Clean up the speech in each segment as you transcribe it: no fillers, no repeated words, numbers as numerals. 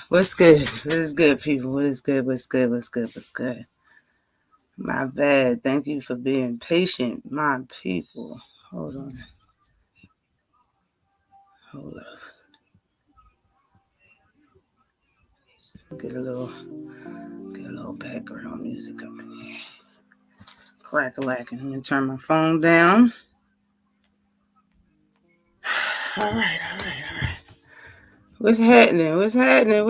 What's good? What is good, people? What is good? What's good? What's good? What's good? My bad. Thank you for being patient, my people. Hold on. Hold up. Get a little background music up in here. Crack-a-lacking. Let me turn my phone down. All right. What's happening? What's good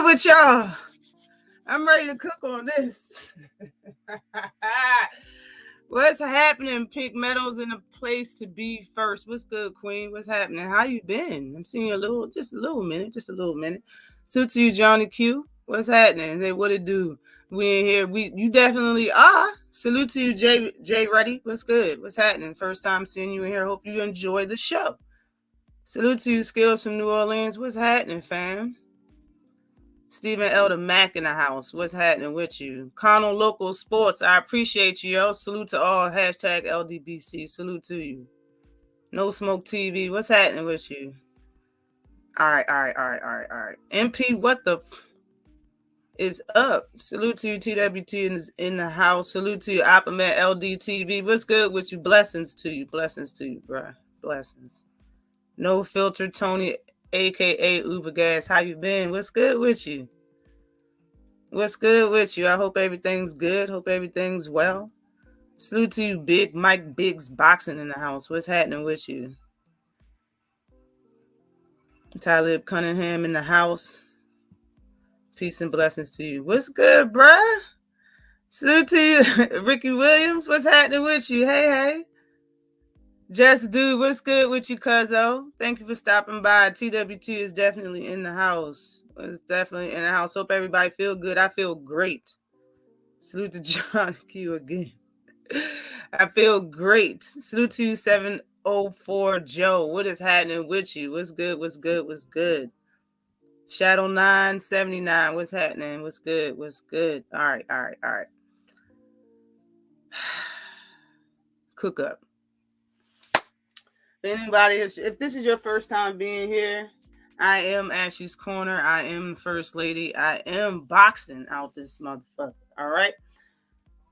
with y'all? I'm ready to cook on this. What's happening? Pick Meadows in a place to be first. What's good, Queen? What's happening? How you been? I'm seeing you just a little minute. So to you, Johnny Q. What's happening? Say what it do? We in here. You definitely are. Salute to you, Jay Ruddy. What's good? What's happening? First time seeing you in here. Hope you enjoy the show. Salute to you, Skills from New Orleans. What's happening, fam? Stephen Elder Mack in the house. What's happening with you? Connell Local Sports. I appreciate you, yo. Salute to all. Hashtag LDBC. Salute to you. No Smoke TV. What's happening with you? All right. MP, what the is up? Salute to you, TWT in the house. Salute to you, Oppamet LDTV. What's good with you? Blessings to you, bruh. Blessings. No Filter Tony, a.k.a. Uber Gas. How you been? What's good with you? I hope everything's good. Hope everything's well. Salute to you, Big Mike Biggs Boxing in the house. What's happening with you? Talib Cunningham in the house. Peace and blessings to you. What's good, bruh? Salute to you, Ricky Williams. What's happening with you? Hey. Just Dude, what's good with you, cuzzo? Thank you for stopping by. TWT is definitely in the house. Hope everybody feel good. I feel great. Salute to John Q again. I feel great. Salute to you, 704 Joe. What is happening with you? What's good? Shadow 979. What's happening? What's good? All right. Cook up. Anybody, if this is your first time being here, I am Ashley's Corner. I am the First Lady. I am boxing out this motherfucker. All right.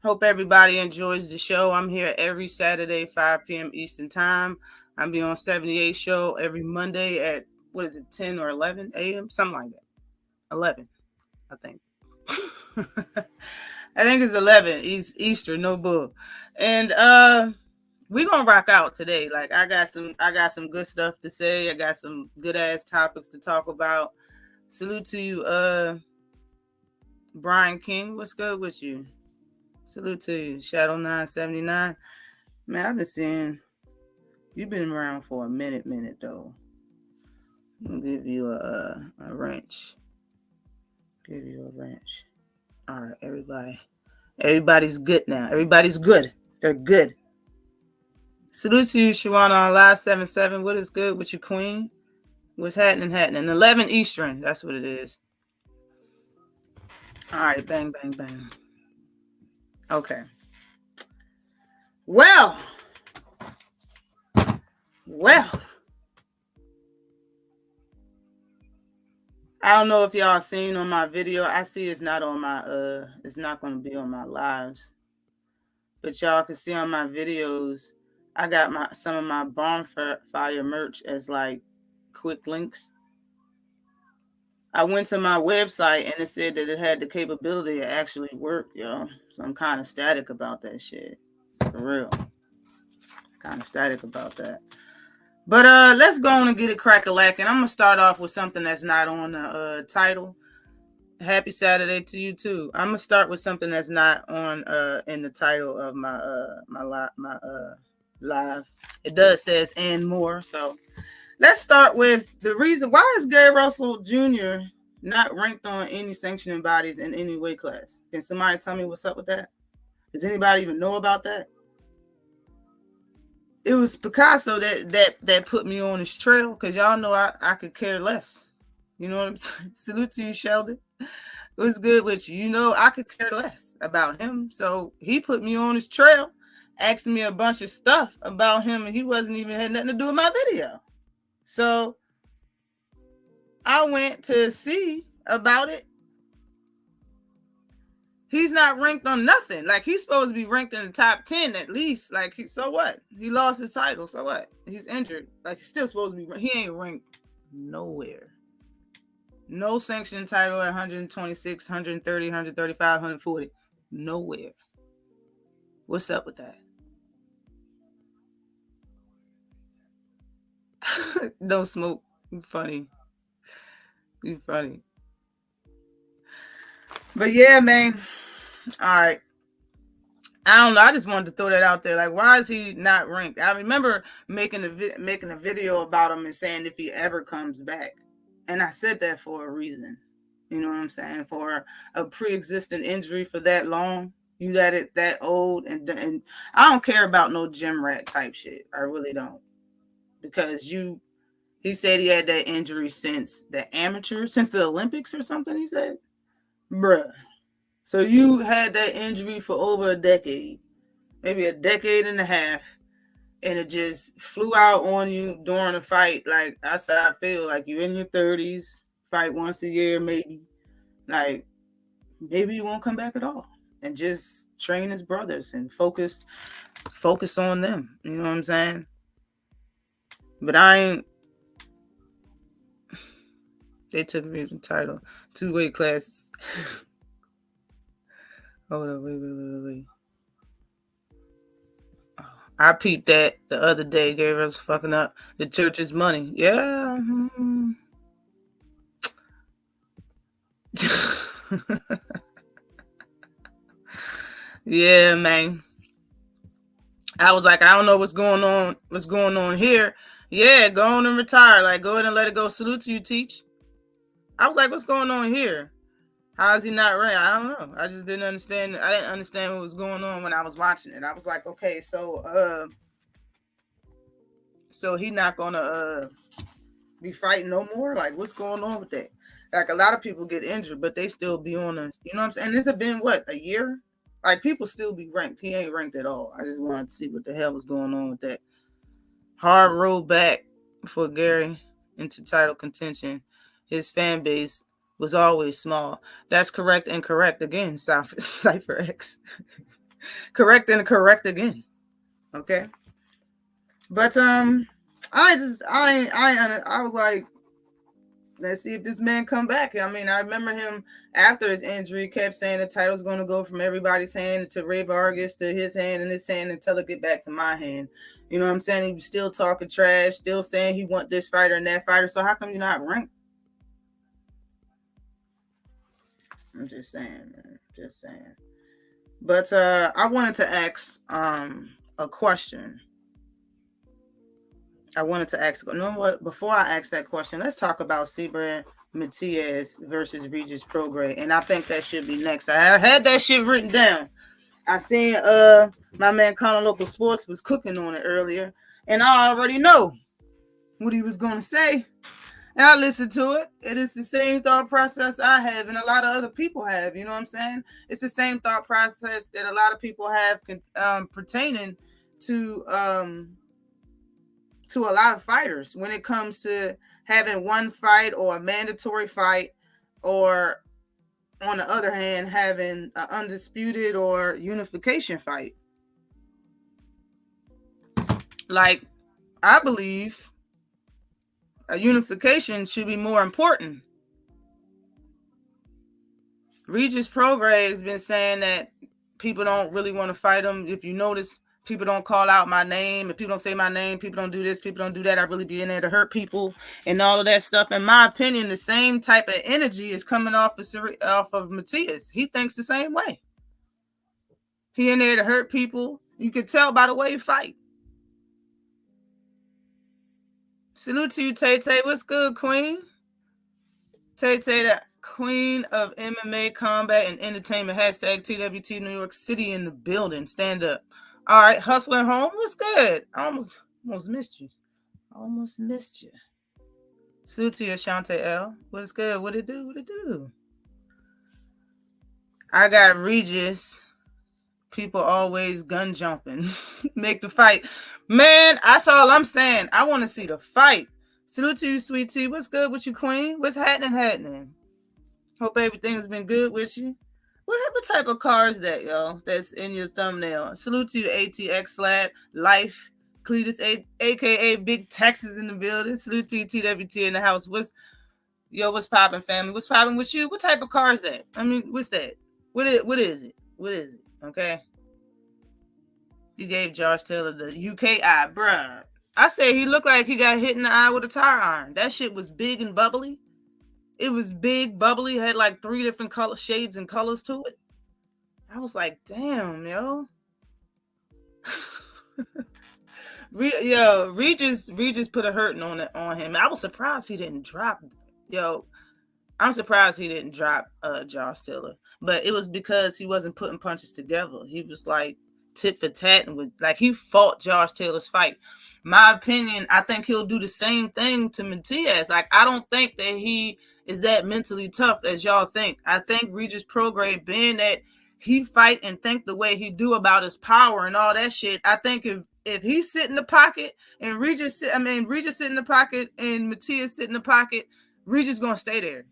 Hope everybody enjoys the show. I'm here every Saturday, 5 p.m. Eastern Time. I'll be on 78 show every Monday at, 10 or 11 a.m.? Something like that. 11, I think. I think it's 11 Eastern, no bull. And we're gonna rock out today. Like I got some good stuff to say. I got some good ass topics to talk about. Salute to you, Brian King. What's good with you? Salute to you, Shadow 979. Man, I've been seeing you've been around for a minute though. I'm gonna give you a wrench. All right, everybody. Everybody's good now. Everybody's good. They're good. Salute to you, Shawana on Live 77. What is good with you, Queen? What's happening? 11 Eastern. That's what it is. All right, bang. Okay. Well. I don't know if y'all seen on my video. I see it's not on my it's not going to be on my lives. But y'all can see on my videos, I got some of my Bonfire merch as like quick links. I went to my website and it said that it had the capability to actually work, yo. So I'm kind of static about that shit. For real. Kind of static about that. But let's go on and get it crack-a-lacking. I'm going to start off with something that's not on the title. Happy Saturday to you too. I'm going to start with something that's not on in the title of my live. It does says and more. So let's start with the reason why is Gary Russell Jr. not ranked on any sanctioning bodies in any weight class. Can somebody tell me what's up with that? Does anybody even know about that? It was Picasso that put me on his trail because y'all know I could care less. You know what I'm saying? Salute to you, Sheldon. What's good with you? You know I could care less about him. So he put me on his trail, asking me a bunch of stuff about him, and he wasn't even had nothing to do with my video. So I went to see about it. He's not ranked on nothing. Like, he's supposed to be ranked in the top 10 at least. Like, so what? He lost his title. So what? He's injured. Like, he's still supposed to be. He ain't ranked nowhere. No sanctioned title at 126, 130, 135, 140. Nowhere. What's up with that? No smoke. You funny. You funny. But yeah, man. All right. I don't know. I just wanted to throw that out there. Like, why is he not ranked? I remember making a video about him and saying if he ever comes back. And I said that for a reason. You know what I'm saying? For a pre-existing injury for that long, you that old, and I don't care about no gym rat type shit. I really don't. Because he said he had that injury since the Olympics or something, he said. Bruh. So you had that injury for over a decade, maybe a decade and a half, and it just flew out on you during a fight. Like, that's how I feel. Like, you're in your 30s, fight once a year, maybe. Like, maybe you won't come back at all. And just train his brothers and focus on them. You know what I'm saying? But they took me the title. 2 weight classes. Hold on, wait. I peeped that the other day. Gave us fucking up the church's money. Yeah. Yeah, man. I was like, I don't know what's going on here. Yeah, go on and retire. Like, go ahead and let it go. Salute to you, Teach. I was like, what's going on here? How is he not ranked? I don't know. I just didn't understand. I didn't understand what was going on when I was watching it. I was like, okay, so he not gonna be fighting no more? Like, what's going on with that? Like, a lot of people get injured, but they still be on us. You know what I'm saying? This has been what, a year? Like, people still be ranked. He ain't ranked at all. I just wanted to see what the hell was going on with that. Hard road back for Gary into title contention. His fan base was always small. That's correct and correct again, Cypher X. Correct and correct again. Okay. But I was like, let's see if this man come back. I mean, I remember him after his injury kept saying the title's going to go from everybody's hand to Ray Vargas to his hand and his hand until it get back to my hand. You know what I'm saying? He was still talking trash, still saying he want this fighter and that fighter. So how come you're not ranked? I'm just saying, man. Just saying. But I wanted to ask a question. You know what? Before I ask that question, let's talk about Sabre Matias versus Regis Prograis. And I think that should be next. I had that shit written down. I seen my man Korner Local Sports was cooking on it earlier. And I already know what he was going to say. And I listened to it. It is the same thought process I have and a lot of other people have. You know what I'm saying? It's the same thought process that a lot of people have pertaining to a lot of fighters when it comes to having one fight or a mandatory fight, or on the other hand, having an undisputed or unification fight. Like, I believe a unification should be more important. Regis Prograis has been saying that people don't really want to fight him. If you notice, people don't call out my name. If people don't say my name, people don't do this, people don't do that. I really be in there to hurt people and all of that stuff. In my opinion, the same type of energy is coming off of Matthias. He thinks the same way. He in there to hurt people. You can tell by the way he fight. Salute to you, Tay-Tay. What's good, Queen? Tay-Tay, the queen of MMA, combat, and entertainment. Hashtag TWT New York City in the building. Stand up. All right, Hustling Home. What's good? I almost missed you. Salute to you, Ashante L. What's good? What it do? I got Regis. People always gun jumping. Make the fight. Man, that's all I'm saying. I want to see the fight. Salute to you, sweet tea. What's good with you, queen? What's happening? Hope everything's been good with you. What type of car is that, y'all? That's in your thumbnail. Salute to you, ATX Slab, Life, Cletus, aka Big Texas in the building. Salute to you, TWT in the house. What's popping, family? What's popping with you? What type of car is that? I mean, what's that? What is it? Okay. You gave Josh Taylor the UK eye, bruh. I say he looked like he got hit in the eye with a tire iron. That shit was big and bubbly. It was big, bubbly, had like 3 different color shades and colors to it. I was like, damn, yo. Regis put a hurting on him. I was surprised he didn't drop. I'm surprised he didn't drop Josh Taylor. But it was because he wasn't putting punches together. He was like tit for tat and he fought Josh Taylor's fight. My opinion, I think he'll do the same thing to Matias. Like, I don't think that he is that mentally tough as y'all think. I think Regis Prograde, being that he fight and think the way he do about his power and all that shit, I think if he sit in the pocket and Regis sit in the pocket and Matthias sit in the pocket, Regis gonna stay there.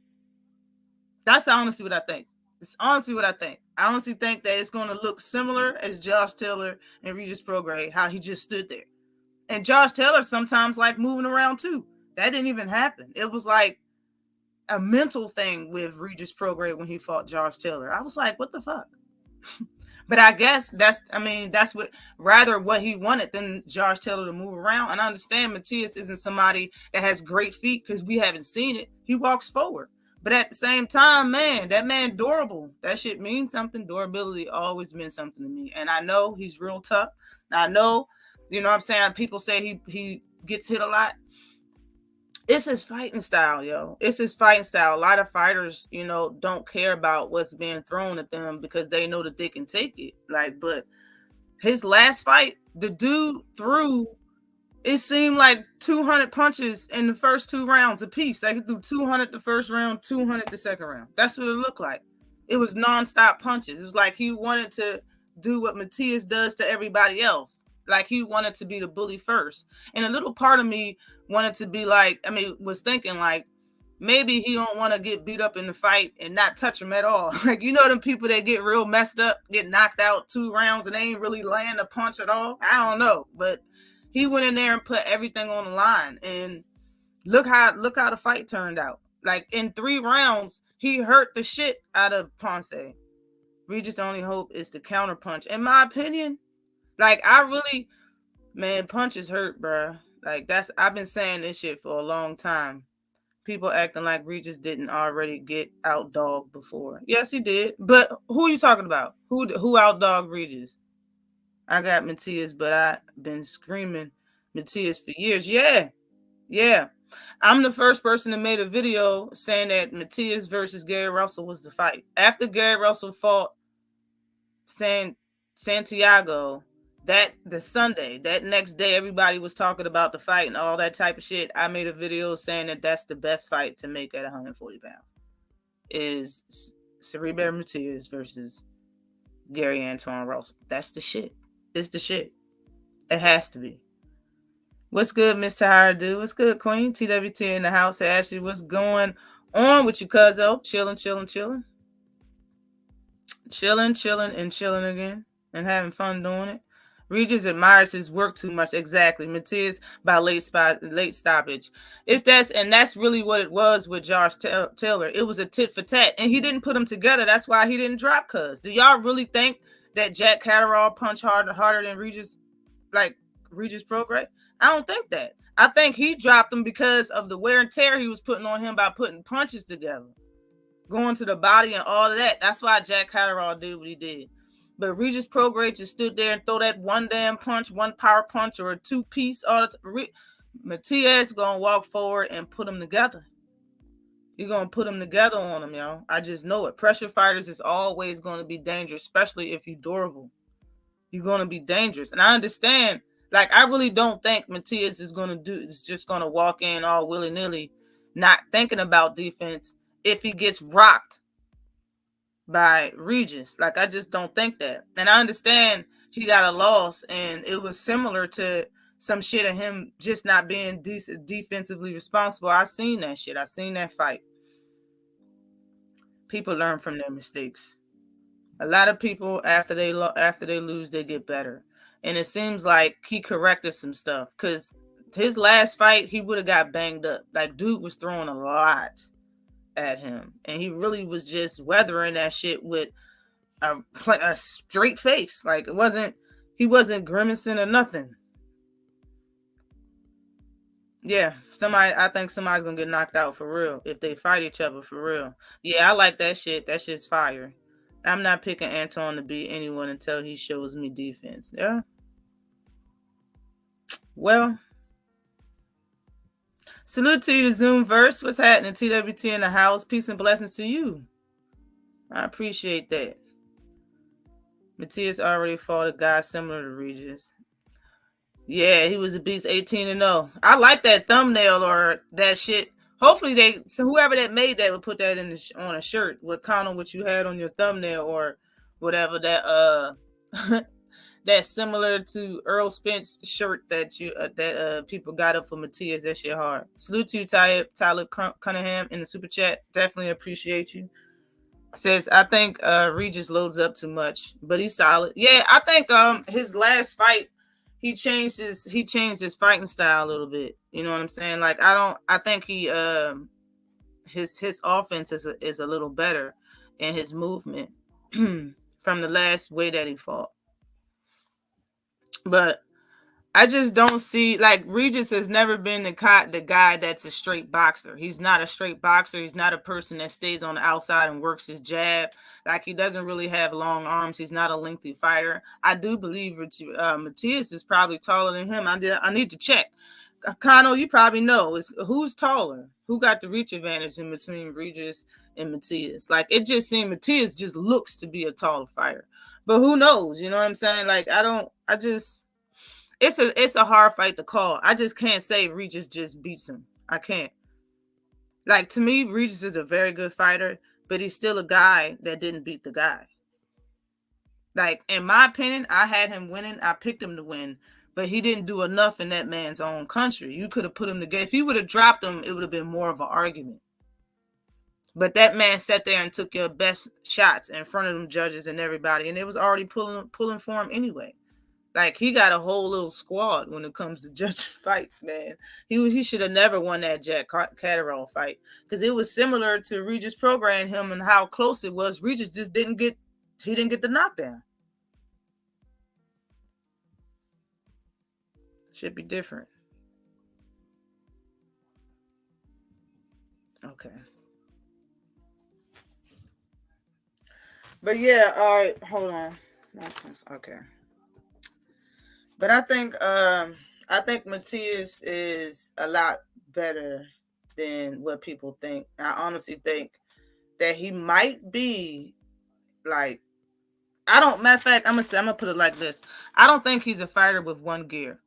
That's honestly what I think. It's honestly what I think. I honestly think that it's gonna look similar as Josh Taylor and Regis Prograde, how he just stood there. And Josh Taylor sometimes like moving around too. That didn't even happen. It was like a mental thing with Regis Prograde when he fought Josh Taylor. I was like, what the fuck? But I guess that's what he wanted than Josh Taylor to move around. And I understand Matthias isn't somebody that has great feet because we haven't seen it. He walks forward. But at the same time, man, that man durable. That shit means something. Durability always meant something to me. And I know he's real tough. I know, you know what I'm saying? People say he gets hit a lot. It's his fighting style, yo. It's his fighting style. A lot of fighters, don't care about what's being thrown at them because they know that they can take it. But his last fight, the dude threw, it seemed like 200 punches in the first 2 rounds apiece. Like, he threw 200 the first round, 200 the second round. That's what it looked like. It was nonstop punches. It was like he wanted to do what Matias does to everybody else. Like, he wanted to be the bully first. And a little part of me wanted to be was thinking maybe he don't want to get beat up in the fight and not touch him at all. Them people that get real messed up, get knocked out 2 rounds and they ain't really land a punch at all. I don't know. But he went in there and put everything on the line. And look how the fight turned out. In 3 rounds, he hurt the shit out of Ponce. Regis' only hope is to counter punch. In my opinion, punches hurt, bruh. I've been saying this shit for a long time. People acting like Regis didn't already get outdogged before. Yes, he did. But who are you talking about? Who outdogged Regis? I got Matthias, but I've been screaming Matthias for years. Yeah. I'm the first person that made a video saying that Matthias versus Gary Russell was the fight. After Gary Russell fought Santiago, the Sunday, that next day, everybody was talking about the fight and all that type of shit. I made a video saying that that's the best fight to make at 140 pounds. Is Cerebro Matias versus Gary Antoine Russell. That's the shit. It's the shit. It has to be. What's good, Miss Tahara Do? What's good, Queen? TWT in the house. Ashley, what's going on with you, cuzzo? Chilling. Chilling again. And having fun doing it. Regis admires his work too much. Exactly. Matias by late stoppage. That's really what it was with Josh Taylor. It was a tit for tat. And he didn't put them together. That's why he didn't drop cuz. Do y'all really think that Jack Catterall punched harder than Regis Prograde? I don't think that. I think he dropped him because of the wear and tear he was putting on him by putting punches together. Going to the body and all of that. That's why Jack Catterall did what he did. But Regis Prograde just stood there and throw that one damn punch, one power punch, or a 2-piece. All the time. Matias gonna walk forward and put them together. You're gonna put them together on them, y'all. I just know it. Pressure fighters is always gonna be dangerous, especially if you're durable. You're gonna be dangerous, and I understand. I really don't think Matias is just gonna walk in all willy nilly, not thinking about defense if he gets rocked by Regis. I just don't think that. And I understand he got a loss, and it was similar to some shit of him just not being defensively responsible. I seen that shit. I seen that fight. People learn from their mistakes. A lot of people after they lose, they get better. And it seems like he corrected some stuff, because his last fight, he would have got banged up. Like, dude was throwing a lot at him, and he really was just weathering that shit with a straight face. Like, he wasn't grimacing or nothing. Yeah, I think somebody's gonna get knocked out for real if they fight each other for real. Yeah, I like that shit. That shit's fire. I'm not picking Anton to beat anyone until he shows me defense. Yeah. Well, salute to you, the Zoom verse. What's happening? TWT in the house. Peace and blessings to you. I appreciate that. Matthias already fought a guy similar to Regis. Yeah, he was a beast, 18-0. I like that thumbnail or that shit. Hopefully whoever that made that would put that on a shirt with kind of what you had on your thumbnail or whatever that that's similar to Earl Spence shirt that people got up for Matthias. That shit hard. Salute to you, Tyler Cunningham in the super chat. Definitely appreciate you. Says, I think Regis loads up too much, but he's solid. Yeah, I think his last fight, he changed his fighting style a little bit. You know what I'm saying? Like, I think he his offense is a little better in his movement from the last way that he fought. But I just don't see, like, Regis has never been the guy that's a straight boxer. He's not a straight boxer. He's not a person that stays on the outside and works his jab. Like, he doesn't really have long arms. He's not a lengthy fighter. I do believe Matthias is probably taller than him. I need to check. Kano, you probably know, who's taller? Who got the reach advantage in between Regis and Matthias? Like, it just seemed Matthias just looks to be a taller fighter. But who knows? You know what I'm saying? Like, it's a hard fight to call. I just can't say Regis just beats him. I can't. Like, to me, Regis is a very good fighter, but he's still a guy that didn't beat the guy. Like, in my opinion, I had him winning. I picked him to win, but he didn't do enough in that man's own country. You could have put him together. If he would have dropped him, it would have been more of an argument. But that man sat there and took your best shots in front of them judges and everybody, and it was already pulling for him anyway. Like, he got a whole little squad when it comes to judging fights, man. He should have never won that Jack Catterall fight, because it was similar to Regis programming him and how close it was. Regis just didn't get the knockdown. Should be different. Okay. But yeah, all right, hold on. Okay. But I think Matthias is a lot better than what people think. I honestly think that he might be, like, matter of fact, I'm gonna put it like this. I don't think he's a fighter with one gear.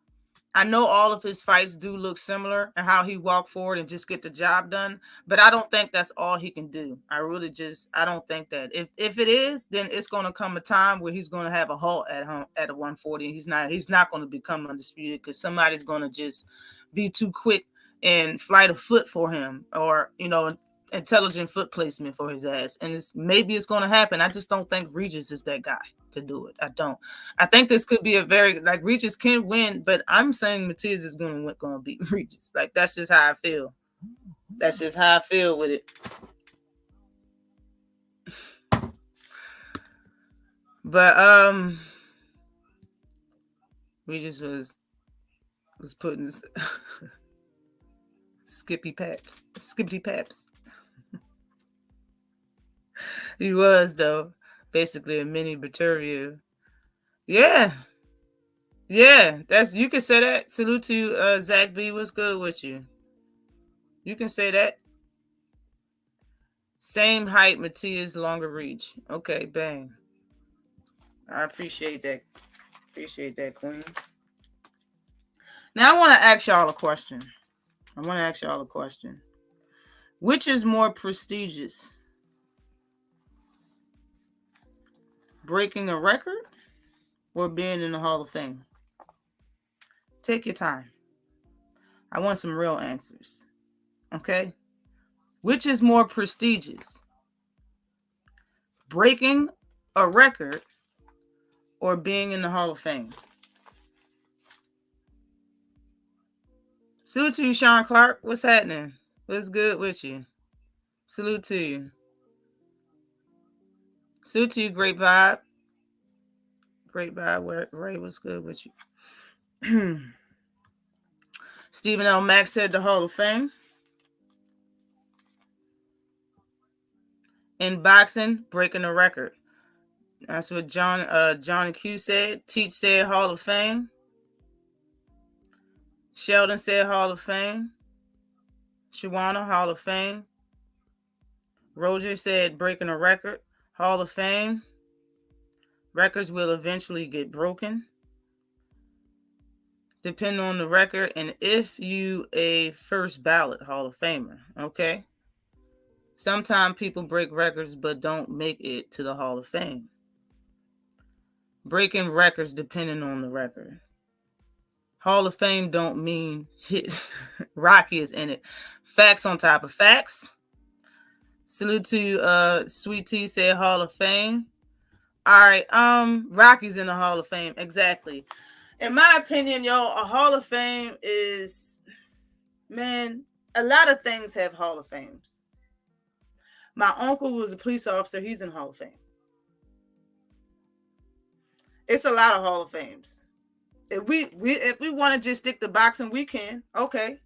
I know all of his fights do look similar and how he walk forward and just get the job done, but I don't think that's all he can do. I don't think that. If it is, then it's going to come a time where he's going to have a halt at home at a 140. He's not going to become undisputed, because somebody's going to just be too quick and flight of foot for him, or, intelligent foot placement for his ass. And maybe it's going to happen. I just don't think Regis is that guy to do it. I don't. I think this could be Regis can win, but I'm saying Matias is going to beat Regis. Like, that's just how I feel. That's just how I feel with it. But Regis was putting skippy paps. He was, though, basically a mini Batavia. Yeah, you can say that. Salute to Zach B. What's good with you? You can say that. Same height, Matthias, longer reach. Okay, bang. I appreciate that. Queen. Now I want to ask y'all a question. Which is more prestigious? Breaking a record or being in the Hall of Fame? Take your time. I want some real answers. Okay? Which is more prestigious? Breaking a record or being in the Hall of Fame? Salute to you, Sean Clark. What's happening? What's good with you? Salute to you. Salute to you, Great Vibe. Great Vibe. Ray, what's good with you? Stephen L. Mack said the Hall of Fame. In boxing, breaking a record. That's what Johnny Q said. Teach said Hall of Fame. Sheldon said Hall of Fame. Shawana, Hall of Fame. Roger said breaking a record. Hall of Fame. Records will eventually get broken. Depending on the record and if you a first ballot Hall of Famer. Okay? Sometimes people break records but don't make it to the Hall of Fame. Breaking records depending on the record. Hall of Fame don't mean hit. Rocky is in it. Facts on top of facts. Salute to Sweet Tea said Hall of Fame. All right, Rocky's in the Hall of Fame. Exactly. In my opinion, yo, a Hall of Fame is, man, a lot of things have Hall of Fames. My uncle was a police officer. He's in Hall of Fame. It's a lot of Hall of Fames. If we want to just stick to boxing, we can. Okay.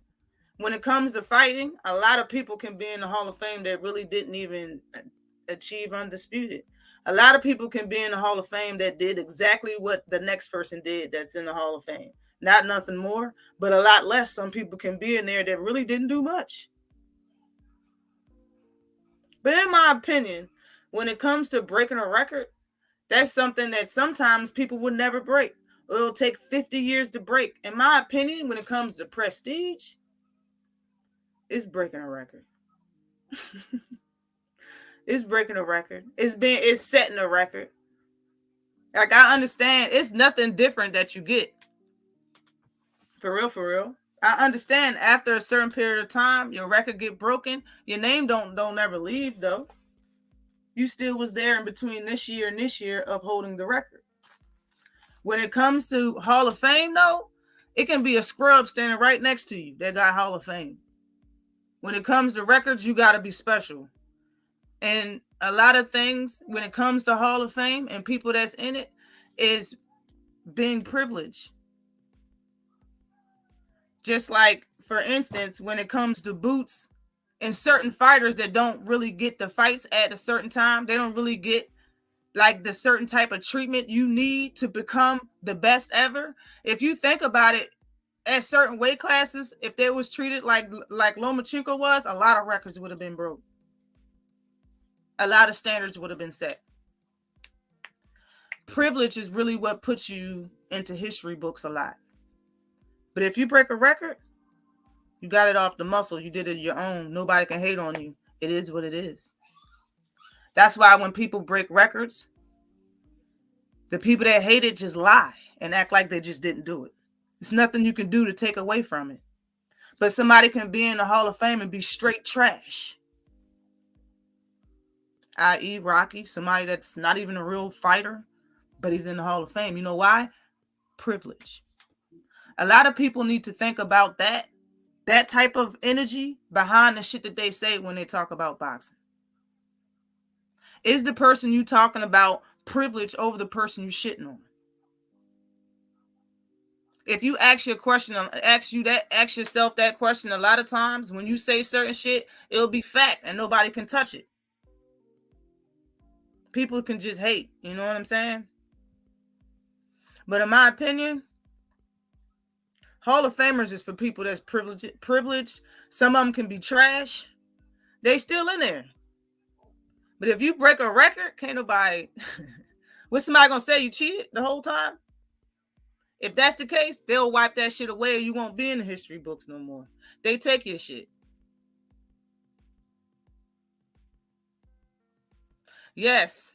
When it comes to fighting, a lot of people can be in the Hall of Fame that really didn't even achieve undisputed. A lot of people can be in the Hall of Fame that did exactly what the next person did that's in the Hall of Fame. Not nothing more, but a lot less. Some people can be in there that really didn't do much. But in my opinion, when it comes to breaking a record, that's something that sometimes people would never break. It'll take 50 years to break. In my opinion, when it comes to prestige, it's breaking a record. It's breaking a record. It's setting a record. Like, I understand it's nothing different that you get. For real, for real. I understand after a certain period of time, your record get broken. Your name don't ever leave though. You still was there in between this year and this year of holding the record. When it comes to Hall of Fame, though, it can be a scrub standing right next to you that got Hall of Fame. When it comes to records, you got to be special. And a lot of things, when it comes to Hall of Fame and people that's in it, is being privileged. Just like, for instance, when it comes to boots and certain fighters that don't really get the fights at a certain time, they don't really get like the certain type of treatment you need to become the best ever. If you think about it, at certain weight classes, if they was treated like Lomachenko was, a lot of records would have been broke. A lot of standards would have been set. Privilege is really what puts you into history books a lot. But if you break a record, you got it off the muscle. You did it your own. Nobody can hate on you. It is what it is. That's why when people break records, the people that hate it just lie and act like they just didn't do it. There's nothing you can do to take away from it. But somebody can be in the Hall of Fame and be straight trash. I.e. Rocky, somebody that's not even a real fighter, but he's in the Hall of Fame. You know why? Privilege. A lot of people need to think about that type of energy behind the shit that they say when they talk about boxing. Is the person you talking about privileged over the person you shitting on? If you ask yourself that question a lot of times, when you say certain shit, it'll be fact and nobody can touch it. People can just hate, you know what I'm saying? But in my opinion, Hall of Famers is for people that's privileged. Some of them can be trash. They still in there. But if you break a record, can't nobody... What's somebody gonna say? You cheated the whole time? If that's the case, they'll wipe that shit away and you won't be in the history books no more. They take your shit. Yes.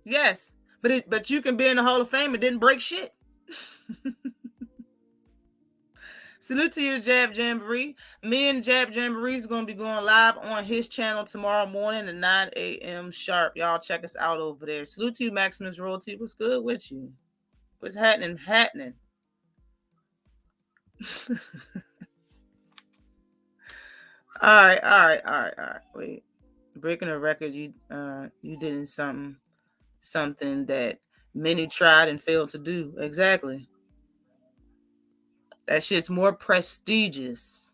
Yes. But you can be in the Hall of Fame and didn't break shit. Salute to your Jab Jamboree. Me and Jab Jamboree is going to be going live on his channel tomorrow morning at 9 a.m. sharp. Y'all check us out over there. Salute to you, Maximus Royalty. What's good with you? What's happening? All right. Wait. Breaking a record, you did something that many tried and failed to do. Exactly. That shit's more prestigious.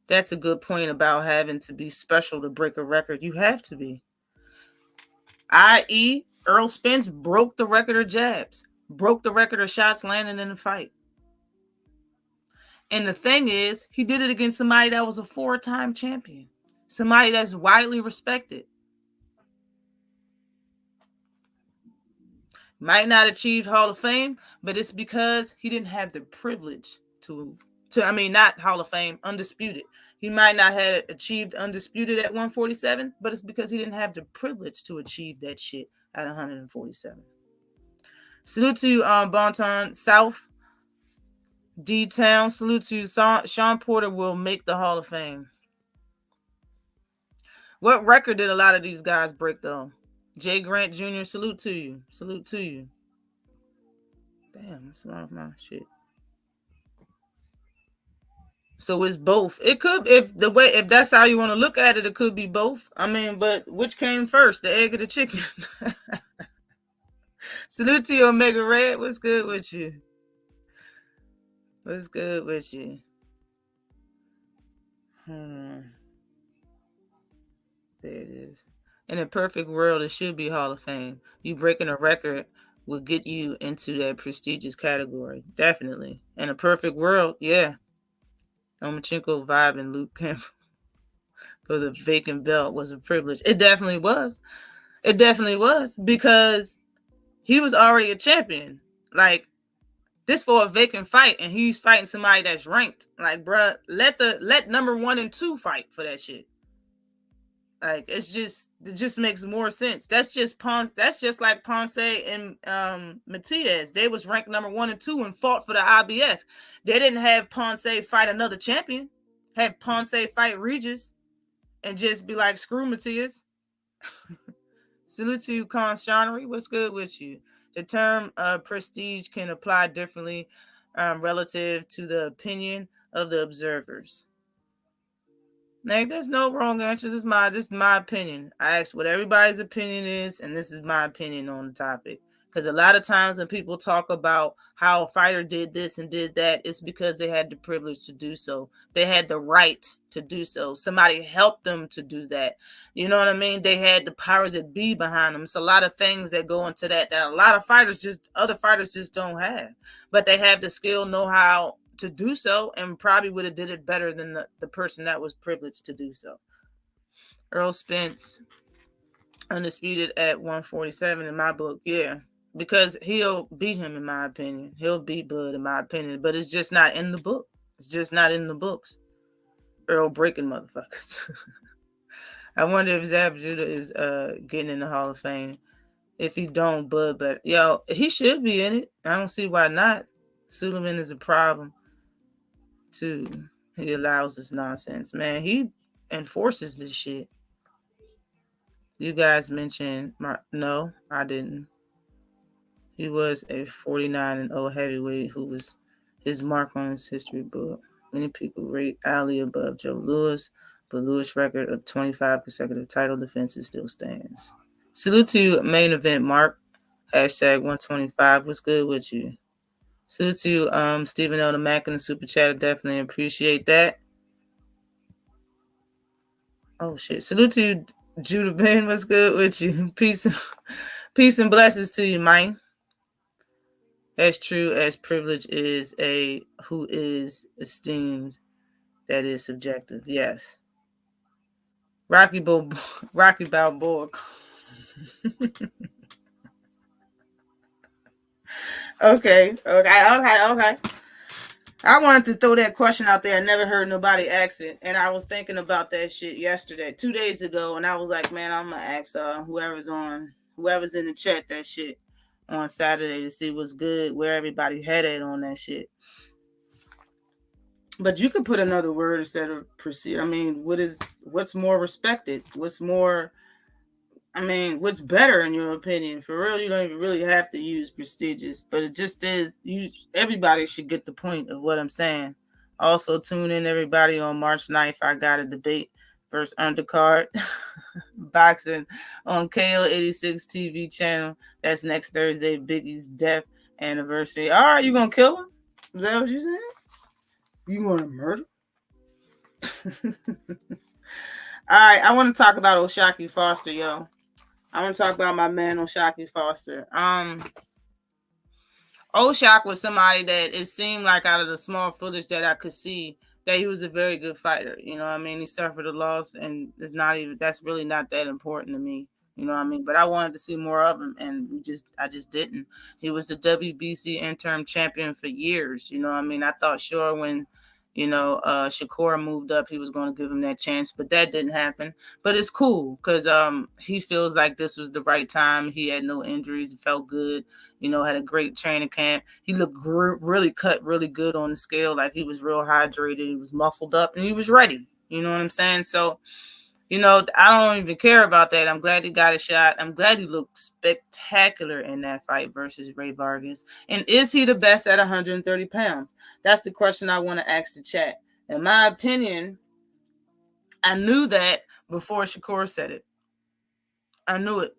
That's a good point about having to be special to break a record. You have to be. I.e., Earl Spence broke the record of jabs, broke the record of shots landing in the fight. And the thing is, he did it against somebody that was a 4-time champion, somebody that's widely respected. Might not achieve Hall of Fame, but it's because he didn't have the privilege to not Hall of Fame, undisputed. He might not have achieved undisputed at 147, but it's because he didn't have the privilege to achieve that shit at 147. Salute to Bonton South D-Town. Salute to Sean Porter will make the Hall of Fame. What record did a lot of these guys break, though? Jay Grant Jr., salute to you. Salute to you. Damn, what's wrong with my shit? So it's both. It could, if that's how you want to look at it, it could be both. I mean, but which came first, the egg or the chicken? Salute to you, Omega Red. What's good with you? What's good with you? There it is. In a perfect world, it should be Hall of Fame. You breaking a record will get you into that prestigious category. Definitely. In a perfect world, yeah. Omachenko vibing Luke Campbell for the vacant belt was a privilege. It definitely was. It definitely was, because he was already a champion. Like, this for a vacant fight, and he's fighting somebody that's ranked. Like, bruh, let number 1 and 2 fight for that shit. Like, it just makes more sense. That's just like Ponce and Matias. They was ranked number 1 and 2 and fought for the IBF. They didn't have Ponce fight another champion. Have Ponce fight Regis and just be like, screw Matias. Salute to you, Constantry. What's good with you? The term prestige can apply differently relative to the opinion of the observers. Like, there's no wrong answers. This is my opinion. I asked what everybody's opinion is, and this is my opinion on the topic. Because a lot of times when people talk about how a fighter did this and did that, it's because they had the privilege to do so. They had the right to do so. Somebody helped them to do that. You know what I mean? They had the powers that be behind them. It's a lot of things that go into that a lot of other fighters just don't have. But they have the skill, know-how to do so, and probably would have did it better than the person that was privileged to do so. Earl Spence, undisputed at 147 in my book, yeah. Because he'll beat him, in my opinion. He'll beat Bud, in my opinion. But it's just not in the book. It's just not in the books. Earl breaking motherfuckers. I wonder if Zab Judah is getting in the Hall of Fame. If he don't, Bud, but yo, he should be in it. I don't see why not. Suleiman is a problem too. He allows this nonsense. Man, he enforces this shit. You guys mentioned no, I didn't. He was a 49-0 heavyweight who was his mark on his history book. Many people rate Ali above Joe Louis, but Louis' record of 25 consecutive title defenses still stands. Salute to main event Mark. Hashtag 125. What's good with you? Salute to Stephen L. the Mac in the super chat. I definitely appreciate that. Oh shit. Salute to Judah Ben. What's good with you? Peace and blessings to you, man. As true as privilege is who is esteemed, that is subjective. Yes. Rocky Balboa. Okay. I wanted to throw that question out there. I never heard nobody ask it. And I was thinking about that shit yesterday, 2 days ago. And I was like, man, I'm going to ask whoever's in the chat that shit on Saturday to see what's good, where everybody headed on that shit. But you could put another word instead of proceed. I mean, what's more respected? What's more? I mean, what's better in your opinion? For real, you don't even really have to use prestigious, but it just is. Everybody should get the point of what I'm saying. Also, tune in everybody on March 9th. I got a debate versus undercard boxing on KO86 TV channel. That's next Thursday, Biggie's death anniversary. All right, you gonna kill him? Is that what you said? You want to murder? All right, I want to talk about O'Shaquie Foster, yo. I want to talk about my man O'Shaquie Foster. O'Shaquie was somebody that it seemed like out of the small footage that I could see that he was a very good fighter. You know what I mean? He suffered a loss, and that's really not that important to me. You know what I mean? But I wanted to see more of him, and I just didn't. He was the WBC interim champion for years. You know what I mean? I thought sure when Shakur moved up, he was going to give him that chance, but that didn't happen. But it's cool because he feels like this was the right time. He had no injuries. He felt good. Had a great training camp. He looked really cut really good on the scale. Like he was real hydrated. He was muscled up and he was ready. You know what I'm saying? So, I don't even care about that. I'm glad he got a shot. I'm glad he looked spectacular in that fight versus Ray Vargas. And is he the best at 130 pounds? That's the question I want to ask the chat. In my opinion, I knew that before Shakur said it. I knew it.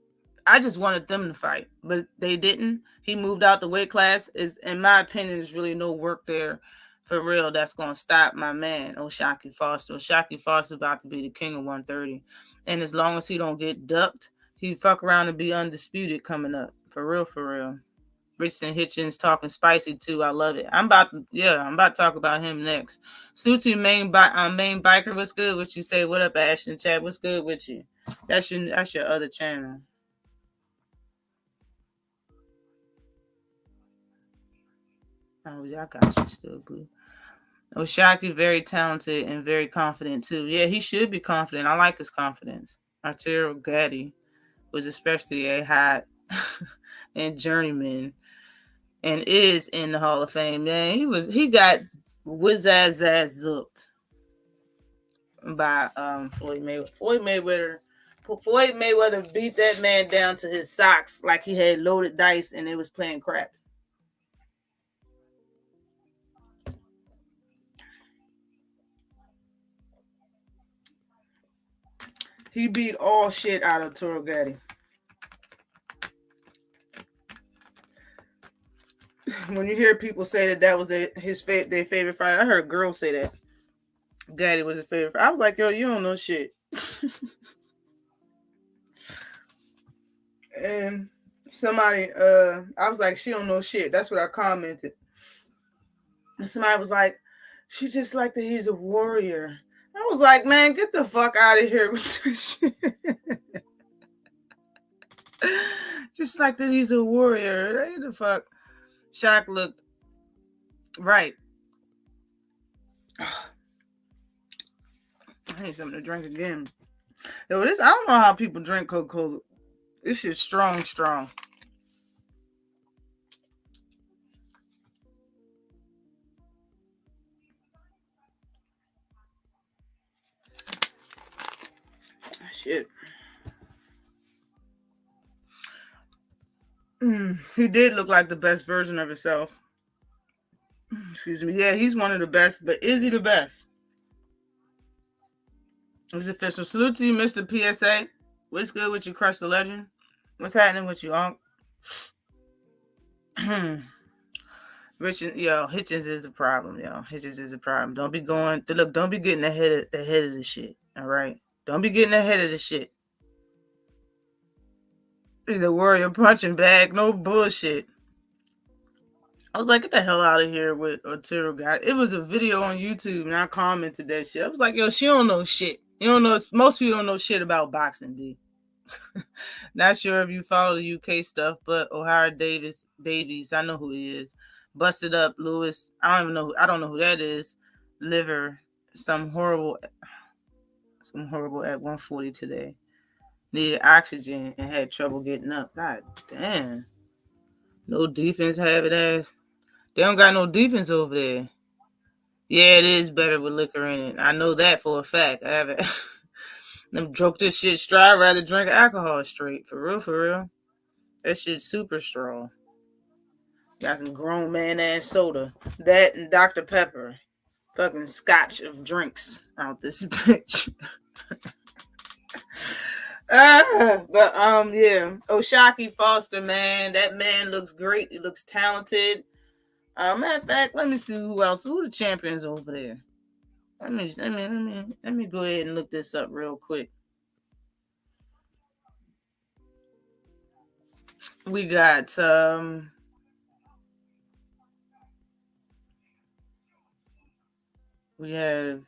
I just wanted them to fight, but they didn't. He moved out the weight class. In my opinion, there's really no work there for real that's going to stop my man, O'Shaquie Foster. O'Shaquie Foster about to be the king of 130. And as long as he don't get ducked, he fuck around and be undisputed coming up. For real, for real. Regis and Hitchens talking spicy too. I love it. I'm about to talk about him next. Sutu main biker, what's good? What you say? What up, Ashton Chat? What's good with you? That's your other channel. Oh, y'all got you still, boo. O'Shaquie, very talented and very confident too. Yeah, he should be confident. I like his confidence. Arturo Gatti was especially a hot and journeyman and is in the Hall of Fame. Man, he got whiz-ass zooked by Floyd Mayweather. Floyd Mayweather beat that man down to his socks like he had loaded dice and it was playing craps. He beat all shit out of Arturo Gatti. When you hear people say that was their favorite fighter, I heard girls say that Gatti was his favorite fighter. I was like, yo, you don't know shit. And somebody, I was like, she don't know shit. That's what I commented. And somebody was like, she just like that he's a warrior. I was like, man, get the fuck out of here with this shit. Just like that he's a warrior. Hey, the fuck. Shaq looked right. I need something to drink again. Yo, I don't know how people drink Coca-Cola. This shit's strong. Shit. He did look like the best version of himself. Excuse me. Yeah, he's one of the best, but is he the best? It's official. Salute to you, Mr. PSA. What's good with you, Crush the Legend? What's happening with you, Unc? Hitchens is a problem, yo. Hitchens is a problem. Don't be getting ahead of the shit. All right? Don't be getting ahead of the shit. He's a warrior punching bag. No bullshit. I was like, get the hell out of here with Arturo guy. It was a video on YouTube, and I commented that shit. I was like, yo, she don't know shit. You don't know. Most people don't know shit about boxing, D. Not sure if you follow the UK stuff, but O'Hara Davies, I know who he is. Busted up Lewis. I don't know who that is. Liver, some horrible at 140 today. Needed oxygen and had trouble getting up. God damn. No defense, have it ass. They don't got no defense over there. Yeah, it is better with liquor in it. I know that for a fact. I haven't them drunk this shit straight. I'd rather drink alcohol straight. For real, for real. That shit's super strong. Got some grown man ass soda. That and Dr. Pepper. Fucking scotch of drinks out this bitch. Yeah. Oshaki Foster, man. That man looks great. He looks talented. Matter of fact, let me see who else. Who the champions over there? Let me go ahead and look this up real quick. We got we have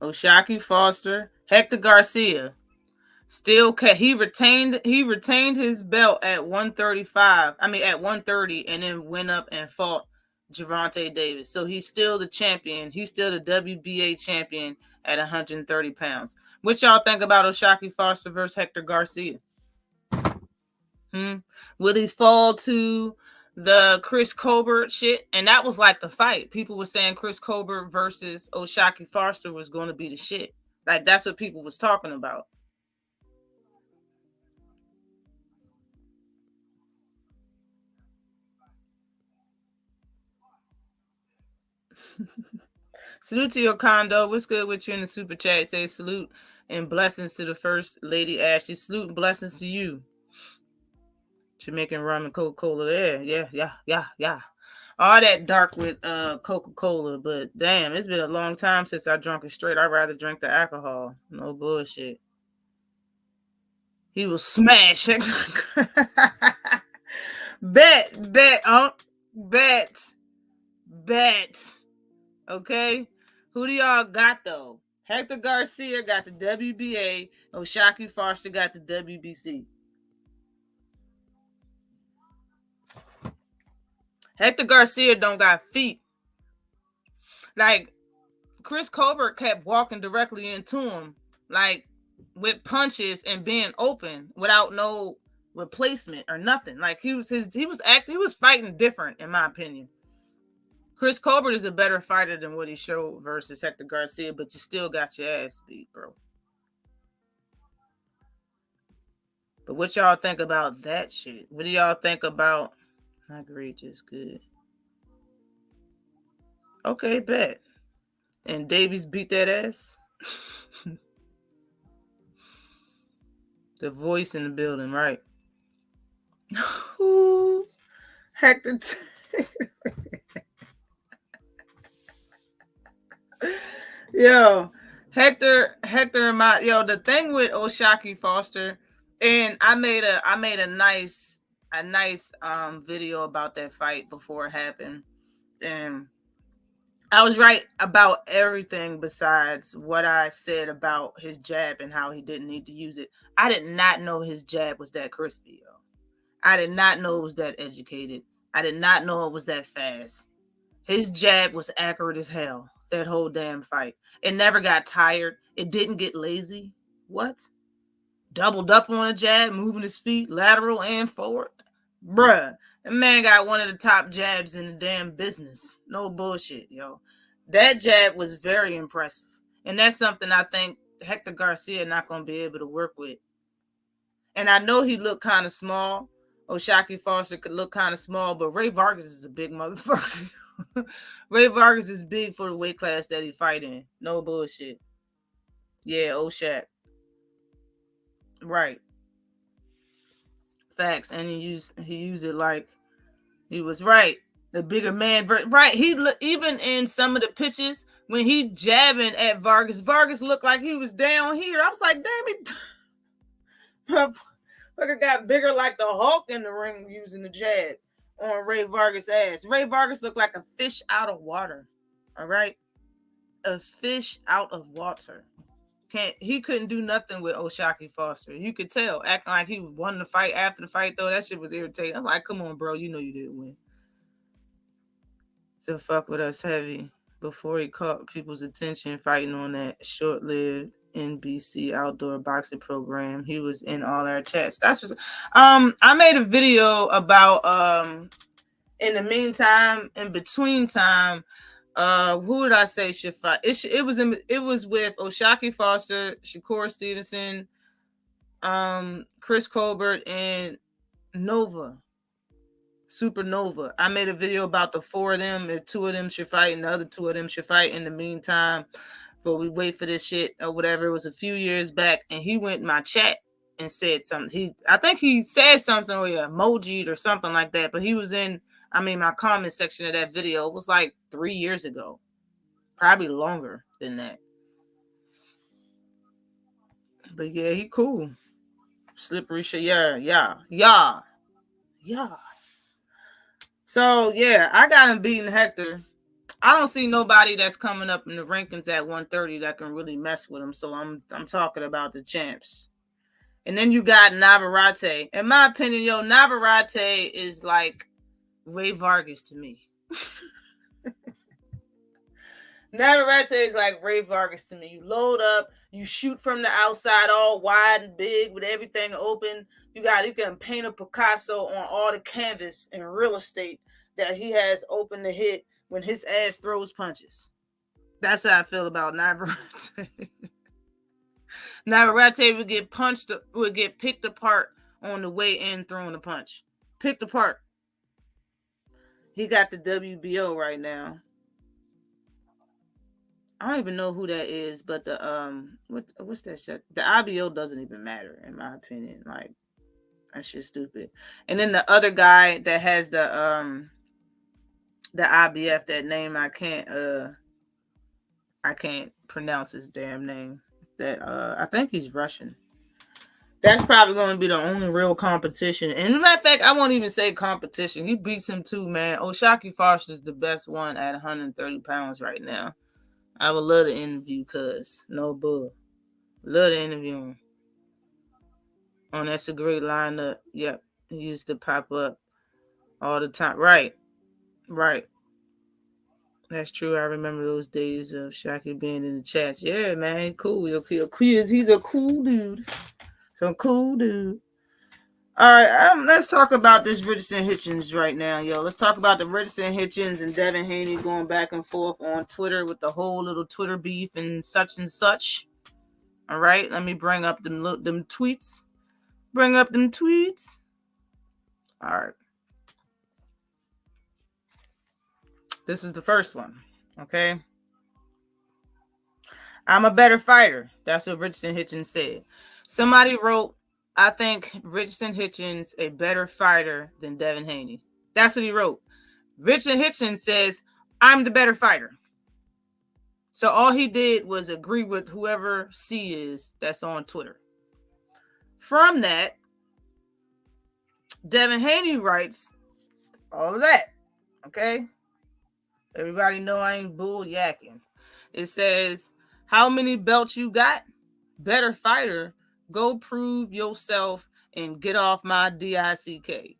Oshaki Foster, Hector Garcia. Still, he retained his belt at 135. I mean, at 130, and then went up and fought Gervonta Davis. So he's still the champion. He's still the WBA champion at 130 pounds. What y'all think about Oshaki Foster versus Hector Garcia? Will he fall to the Chris Colbert shit? And that was like the fight. People were saying Chris Colbert versus Oshaki Foster was going to be the shit. Like, that's what people was talking about. Salute to your condo. What's good with you in the super chat? Say salute and blessings to the first lady Ashley. Salute and blessings to you. Jamaican rum and Coca-Cola there. Yeah. All that dark with Coca-Cola, but damn, it's been a long time since I drunk it straight. I'd rather drink the alcohol. No bullshit. He will smash. Bet. Okay? Who do y'all got, though? Hector Garcia got the WBA. Oshaki Foster got the WBC. Hector Garcia don't got feet. Like, Chris Colbert kept walking directly into him, like, with punches and being open without no replacement or nothing. Like, he was fighting different, in my opinion. Chris Colbert is a better fighter than what he showed versus Hector Garcia, but you still got your ass beat, bro. But what y'all think about that shit? What do y'all think about... Not Regis, good. Okay, bet. And Davies beat that ass? The voice in the building, right? Ooh, Hector... Yo, Hector and the thing with Oshaki Foster, and I made a nice video about that fight before it happened, and I was right about everything besides what I said about his jab and how he didn't need to use it. I did not know his jab was that crispy, yo. I did not know it was that educated. I did not know it was that fast. His jab was accurate as hell. That whole damn fight. It never got tired. It didn't get lazy. What? Doubled up on a jab, moving his feet lateral and forward. Bruh, that man got one of the top jabs in the damn business. No bullshit, yo. That jab was very impressive. And that's something I think Hector Garcia not going to be able to work with. And I know he looked kind of small. Oshaki Foster could look kind of small, but Ray Vargas is a big motherfucker. Ray Vargas is big for the weight class that he fight in. No bullshit. Yeah, Oshak. Right. Facts. And he used it like he was right. The bigger man. Right. Even in some of the pitches, when he jabbing at Vargas looked like he was down here. I was like, damn it. Fucker got bigger like the Hulk in the ring using the jab on Ray Vargas' ass. Ray Vargas looked like a fish out of water. All right? A fish out of water. He couldn't do nothing with Oshaki Foster. You could tell. Acting like he won the fight after the fight, though. That shit was irritating. I'm like, come on, bro. You know you didn't win. So fuck with us heavy. Before he caught people's attention fighting on that short-lived NBC outdoor boxing program, he was in all our chats. That's what I made a video about in the meantime, in between time, Who did I say should fight? It was with O'Shaquie Foster, Shakur Stevenson, Chris Colbert, and Nova. Supernova. I made a video about the 4 of them, and 2 of them should fight, and the other 2 of them should fight in the meantime. But we wait for this shit or whatever. It was a few years back, and he went in my chat and said something. I think he said something or emojied or something like that. But he was in, my comment section of that video. It was like 3 years ago, probably longer than that. But yeah, he cool. Slippery shit. Yeah. So yeah, I got him beating Hector. I don't see nobody that's coming up in the rankings at 130 that can really mess with him. So I'm talking about the champs. And then you got Navarrete. In my opinion, Navarrete is like Ray Vargas to me. Navarrete is like Ray Vargas to me. You load up, you shoot from the outside all wide and big with everything open. You can paint a Picasso on all the canvas and real estate that he has open to hit when his ass throws punches. That's how I feel about Navarrete. Navarrete would get picked apart on the way in throwing a punch. Picked apart. He got the WBO right now. I don't even know who that is, but the what's that shit? The IBO doesn't even matter in my opinion. Like, that's just stupid. And then the other guy that has the IBF, that name I can't pronounce his damn name. That I think he's Russian. That's probably going to be the only real competition. And in matter of fact, I won't even say competition. He beats him too, man. O'Shaquie Foster is the best one at 130 pounds right now. I would love to interview cuz. No bull. Love to interview him. Oh, that's a great lineup. Yep. He used to pop up all the time. Right. That's true. I remember those days of Shaki being in the chats. Yeah, man. Cool. He's a cool dude. So cool dude. All right, let's talk about this Regis and Hitchens right now, yo. Let's talk about the Regis and Hitchens and Devin Haney going back and forth on Twitter with the whole little Twitter beef and such. All right, let me bring up them tweets. All right. This was the first one, okay? I'm a better fighter. That's what Regis and Hitchens said. Somebody wrote, I think Regis and Hitchens a better fighter than Devin Haney. That's what he wrote. Regis and Hitchens says, I'm the better fighter. So all he did was agree with whoever C is that's on Twitter. From that, Devin Haney writes all of that. Okay? Everybody know I ain't bull yakking. It says, how many belts you got? Better fighter. Go prove yourself and get off my DICK.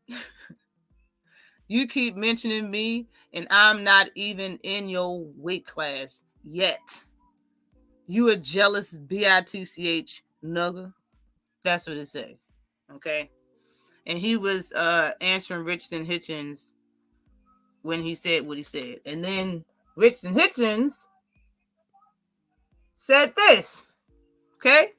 You keep mentioning me, and I'm not even in your weight class yet. You a jealous bitch nugger. That's what it said. Okay? And he was answering Regis and Hitchens when he said what he said. And then Regis and Hitchens said this. Okay?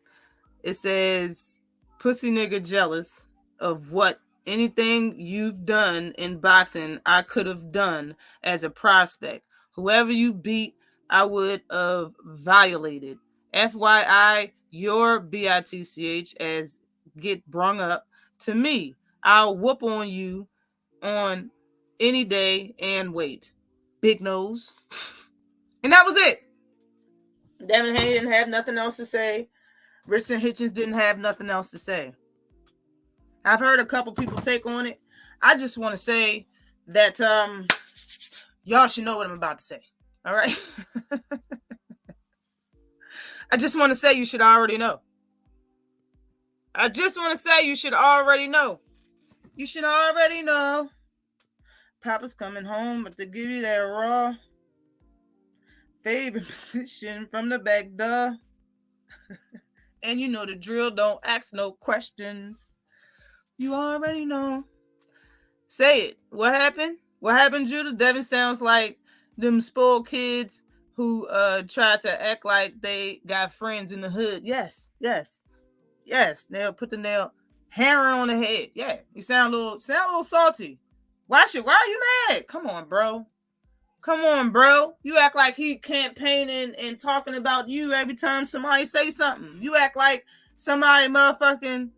It says, pussy nigga jealous of what anything you've done in boxing I could have done as a prospect. Whoever you beat, I would have violated. FYI, your bitch as get brung up to me. I'll whoop on you on any day and wait. Big nose. And that was it. Devin Haney didn't have nothing else to say. Regis and Hitchens didn't have nothing else to say. I've heard a couple people take on it. I just want to say that y'all should know what I'm about to say. All right? I just want to say you should already know. You should already know. Papa's coming home, but to give you that raw favorite position from the back door. And you know the drill, don't ask no questions. You already know. Say it. What happened? Judah? Devin sounds like them spoiled kids who try to act like they got friends in the hood. Yes. They'll put the hammer on the head. Yeah, you sound a little salty. Why are you mad? Come on, bro. You act like he campaigning and talking about you every time somebody say something. You act like somebody motherfucking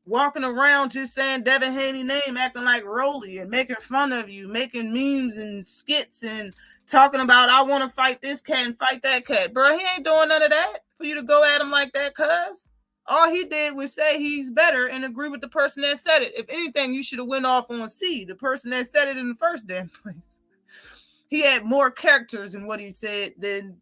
walking around just saying Devin Haney name, acting like Rolly and making fun of you, making memes and skits and talking about I want to fight this cat and fight that cat. Bro, he ain't doing none of that for you to go at him like that, cuz. All he did was say he's better and agree with the person that said it. If anything, you should have went off on C, the person that said it in the first damn place. He had more characters in what he said than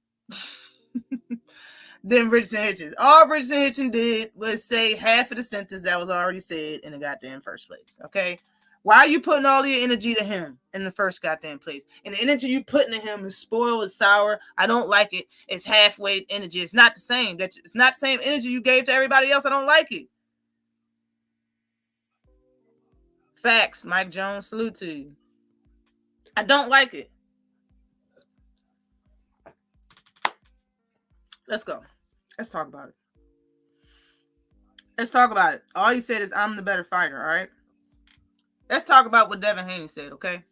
Regis and Hitchens. All Regis and Hitchens did was say half of the sentence that was already said in the goddamn first place. Okay? Why are you putting all your energy to him in the first goddamn place? And the energy you putting to him is spoiled, it's sour. I don't like it. It's halfway energy. It's not the same. It's not the same energy you gave to everybody else. I don't like it. Facts. Mike Jones, salute to you. I don't like it. Let's go. Let's talk about it. All he said is, I'm the better fighter, all right? Let's talk about what Devin Haney said, okay?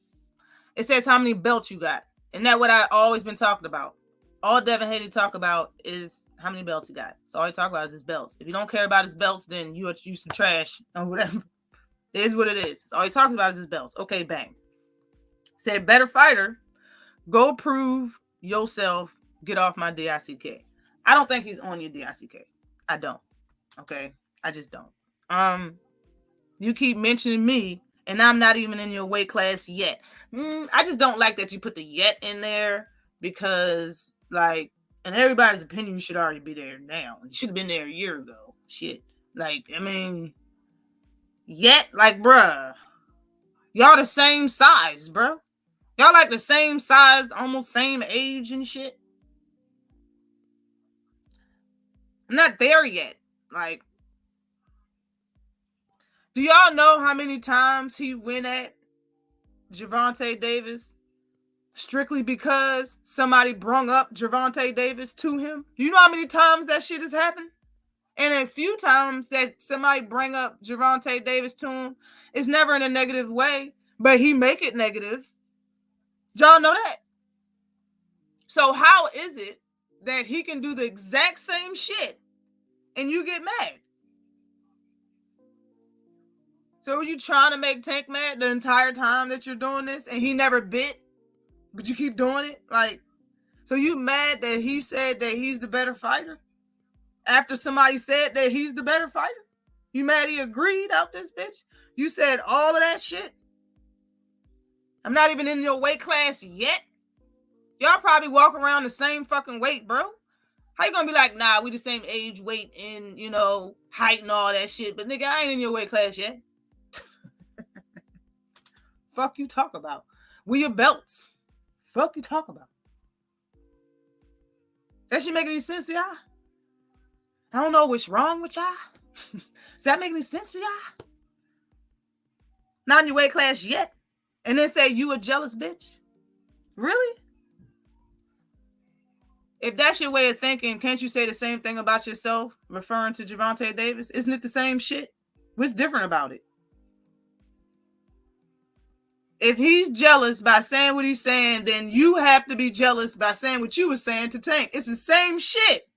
It says how many belts you got. And that's what I always been talking about. All Devin Haney talk about is how many belts he got. So all he talk about is his belts. If you don't care about his belts, then you some trash or whatever. It is what it is. So all he talks about is his belts. Okay, bang. Said, better fighter, go prove yourself, get off my DICK. I don't think he's on your DICK. I don't. Okay? I just don't. You keep mentioning me, and I'm not even in your weight class yet. I just don't like that you put the yet in there because, like, in everybody's opinion, you should already be there now. You should have been there a year ago. Shit. Like, I mean, yet, like, bruh, y'all the same size, bro. Y'all like the same size, almost same age and shit. I'm not there yet. Like, do y'all know how many times he went at Gervonta Davis strictly because somebody brung up Gervonta Davis to him? Do you know how many times that shit has happened? And a few times that somebody bring up Gervonta Davis to him, it's never in a negative way, but he make it negative. Y'all know that? So how is it that he can do the exact same shit and you get mad? So are you trying to make Tank mad the entire time that you're doing this and he never bit, but you keep doing it? Like, so you mad that he said that he's the better fighter after somebody said that he's the better fighter? You mad he agreed out this bitch? You said all of that shit? I'm not even in your weight class yet. Y'all probably walk around the same fucking weight, bro. How you gonna be like, nah, we the same age, weight, and, you know, height and all that shit, but nigga, I ain't in your weight class yet. Fuck you talk about? We your belts. Fuck you talk about? That shit make any sense to y'all? I don't know what's wrong with y'all. Does that make any sense to y'all? Not in your weight class yet. And then say you a jealous bitch? Really? If that's your way of thinking, can't you say the same thing about yourself, referring to Gervonta Davis? Isn't it the same shit? What's different about it? If he's jealous by saying what he's saying, then you have to be jealous by saying what you were saying to Tank. It's the same shit.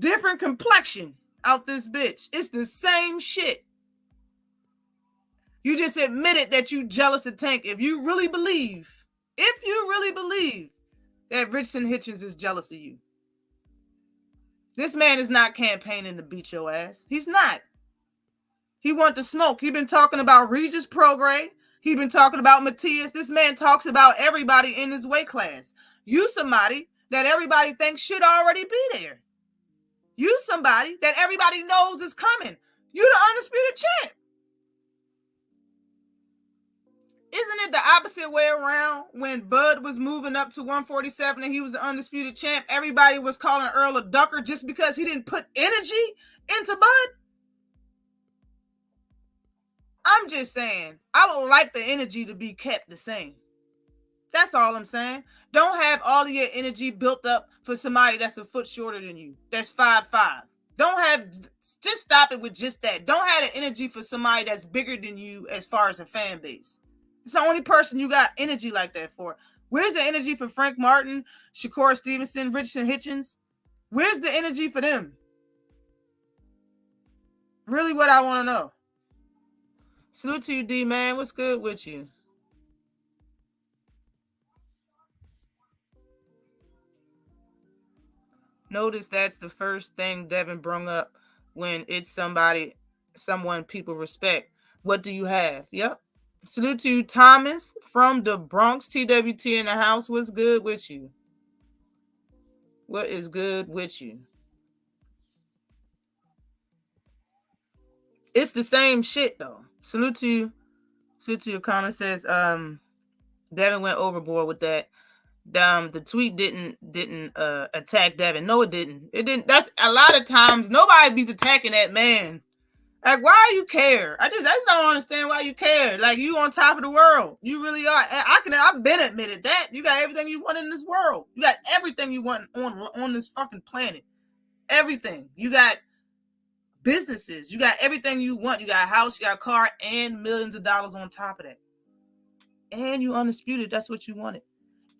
Different complexion out this bitch. It's the same shit. You just admitted that you jealous of Tank. If you really believe that Richardson Hitchens is jealous of you, this man is not campaigning to beat your ass. He's not. He want to smoke. He been talking about Regis Prograde. He been talking about Matias. This man talks about everybody in his weight class. You somebody that everybody thinks should already be there. You somebody that everybody knows is coming. You the undisputed champ. Isn't it the opposite way around? When Bud was moving up to 147 and he was the undisputed champ, everybody was calling Earl a ducker just because he didn't put energy into Bud? I'm just saying, I would like the energy to be kept the same. That's all I'm saying. Don't have all of your energy built up for somebody that's a foot shorter than you. That's 5'5". Don't have, just stop it with just that. Don't have the energy for somebody that's bigger than you as far as a fan base. It's the only person you got energy like that for. Where's the energy for Frank Martin, Shakur Stevenson, Regis and Hitchens? Where's the energy for them? Really what I want to know. Salute to you, D, man. What's good with you? Notice that's the first thing Devin brung up when it's someone people respect. What do you have? Yep. Salute to you, Thomas from the Bronx, TWT in the house. What's good with you? What is good with you? It's the same shit though. Salute to you. Salute to you. Connor says, Devin went overboard with that. The tweet didn't attack Devin. No, it didn't. It didn't. That's a lot of times nobody be attacking that man. Like, why you care? I just don't understand why you care. Like, you on top of the world. You really are. I've been admitted that. You got everything you want in this world. You got everything you want on this fucking planet. Everything. You got businesses. You got everything you want. You got a house, you got a car, and millions of dollars on top of that. And you undisputed. That's what you wanted.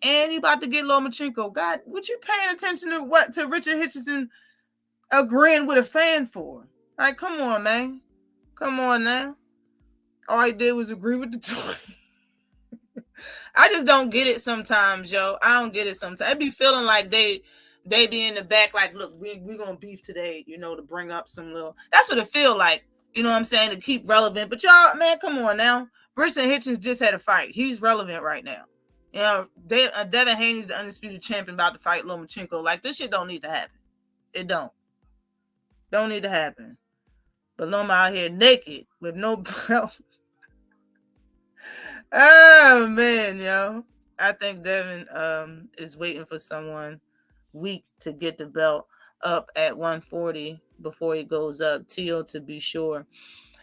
And you about to get Lomachenko. God, what you paying attention to what to Richard Hitchens agreeing with a fan for? Like, come on, man. Come on now. All he did was agree with the tweet. I just don't get it sometimes, yo. I don't get it sometimes. I be feeling like they be in the back, like, look, we gonna beef today, to bring up some little. That's what it feel like. You know what I'm saying? To keep relevant. But y'all, man, come on now. Bruce and Hitchens just had a fight. He's relevant right now. Devin Haney's the undisputed champion about to fight Lomachenko. Like, this shit don't need to happen. It don't need to happen. But Loma out here naked with no belt. Oh man, yo. I think Devin is waiting for someone weak to get the belt up at 140 before he goes up. Tio, to be sure.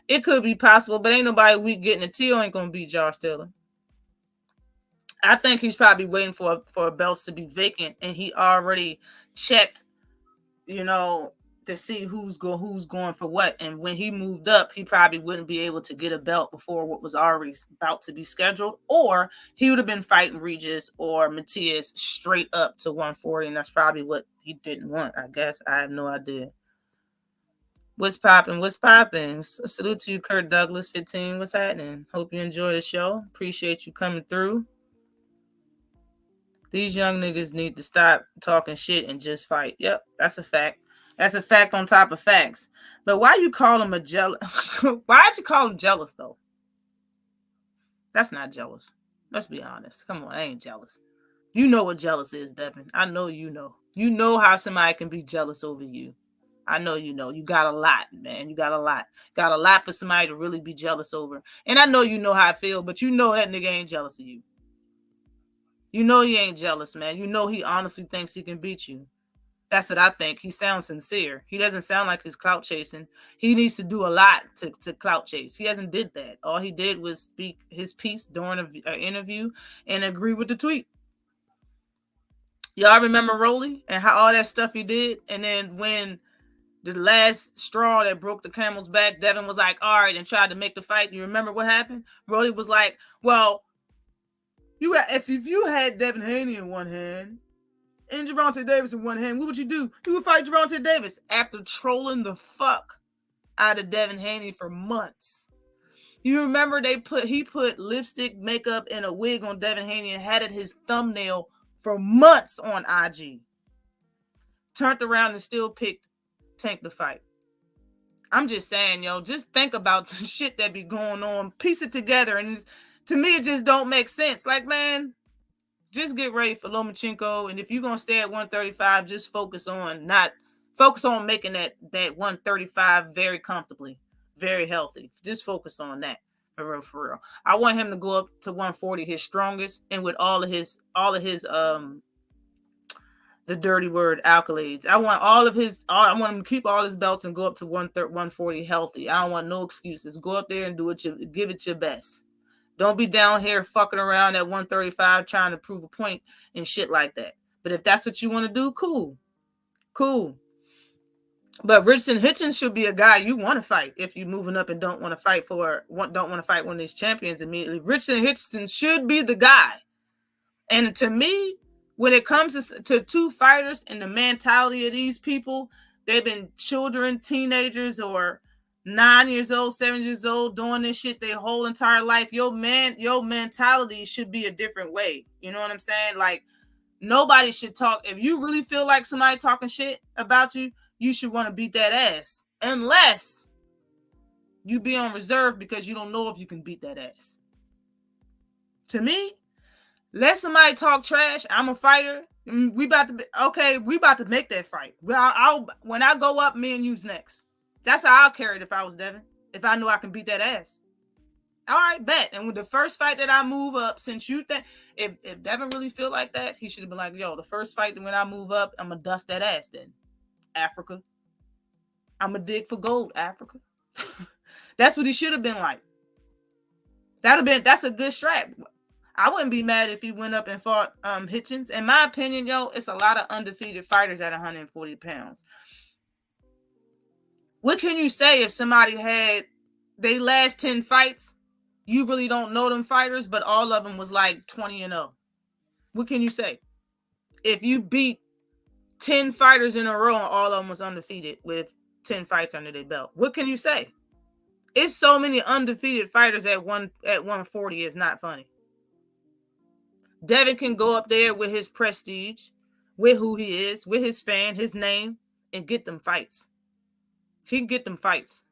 It could be possible, but ain't nobody weak getting it. Tio ain't gonna beat Josh Taylor. I think he's probably waiting for belts to be vacant, and he already checked, to see who's going for what. And when he moved up, he probably wouldn't be able to get a belt before what was already about to be scheduled, or he would have been fighting Regis or Matias straight up to 140, and that's probably what he didn't want, I guess. I have no idea. What's popping? Salute to you, Kurt Douglas 15. What's happening? Hope you enjoy the show. Appreciate you coming through. These young niggas need to stop talking shit and just fight. Yep, that's a fact. That's a fact on top of facts. But why you call him a jealous? Why'd you call him jealous, though? That's not jealous. Let's be honest. Come on, I ain't jealous. You know what jealous is, Devin. I know you know. You know how somebody can be jealous over you. I know you know. You got a lot, man. You got a lot. Got a lot for somebody to really be jealous over. And I know you know how I feel, but you know that nigga ain't jealous of you. You know he ain't jealous, man. You know he honestly thinks he can beat you. That's what I think. He sounds sincere. He doesn't sound like he's clout chasing. He needs to do a lot to clout chase. He hasn't did that. All he did was speak his piece during an interview and agree with the tweet. Y'all remember Rolly and how all that stuff he did? And then when the last straw that broke the camel's back, Devin was like, all right, and tried to make the fight. You remember what happened? Rolly was like, well, if you had Devin Haney in one hand and Gervonta Davis in one hand, what would you do? You would fight Gervonta Davis after trolling the fuck out of Devin Haney for months. You remember he put lipstick, makeup, and a wig on Devin Haney and had it his thumbnail for months on IG. Turned around and still picked Tank to fight. I'm just saying, yo, just think about the shit that be going on. Piece it together, and to me, it just don't make sense. Like, man, just get ready for Lomachenko, and if you're gonna stay at 135, just focus on making that 135 very comfortably, very healthy. Just focus on that for real. I want him to go up to 140, his strongest, and with all of his the dirty word accolades. I want I want him to keep all his belts and go up to 140 healthy. I don't want no excuses. Go up there and give it your best. Don't be down here fucking around at 135 trying to prove a point and shit like that. But if that's what you want to do, cool. But Hitchens should be a guy you want to fight if you're moving up and don't want to fight one of these champions immediately. Hitchens should be the guy. And to me, when it comes to two fighters and the mentality of these people, they've been children, teenagers, or 9 years old, 7 years old, doing this shit their whole entire life. Your mentality should be a different way. You know what I'm saying? Like, nobody should talk. If you really feel like somebody talking shit about you, you should want to beat that ass. Unless you be on reserve because you don't know if you can beat that ass. To me, let somebody talk trash. I'm a fighter. We about to make that fight. Well, when I go up, me and you's next. That's how I'll carry it if I was Devin. If I knew I can beat that ass. All right, bet. And with the first fight that I move up, since you think, if Devin really feel like that, he should have been like, yo, the first fight when I move up, I'm going to dust that ass then. Africa. I'm going to dig for gold, Africa. That's what he should have been like. That's a good strap. I wouldn't be mad if he went up and fought Hitchens. In my opinion, yo, it's a lot of undefeated fighters at 140 pounds. What can you say if somebody had they last 10 fights? You really don't know them fighters, but all of them was like 20-0. What can you say? If you beat 10 fighters in a row and all of them was undefeated with 10 fights under their belt, what can you say? It's so many undefeated fighters at 140. It's not funny. Devin can go up there with his prestige, with who he is, with his fan, his name, and get them fights. He can get them fights.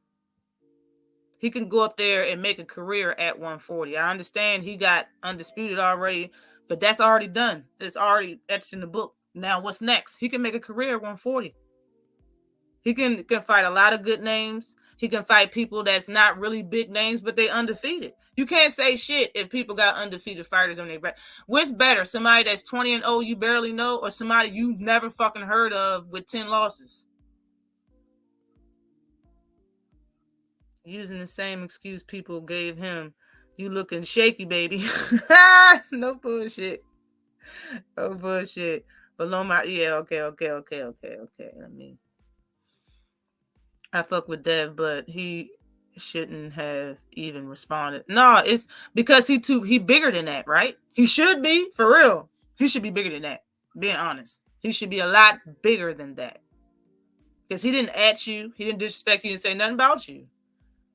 He can go up there and make a career at 140. I understand he got undisputed already, but that's already done. It's already etched in the book. Now what's next? He can make a career at 140. He can fight a lot of good names. He can fight people that's not really big names, but they undefeated. You can't say shit if people got undefeated fighters on their back. What's better, somebody that's 20-0 you barely know, or somebody you've never fucking heard of with 10 losses? Using the same excuse people gave him. You looking shaky, baby. No bullshit. No bullshit. Below my, okay. I fuck with Dev, but he shouldn't have even responded. No, it's because he bigger than that, right? He should be, for real. He should be bigger than that, being honest. He should be a lot bigger than that. Because he didn't at you. He didn't disrespect you and say nothing about you.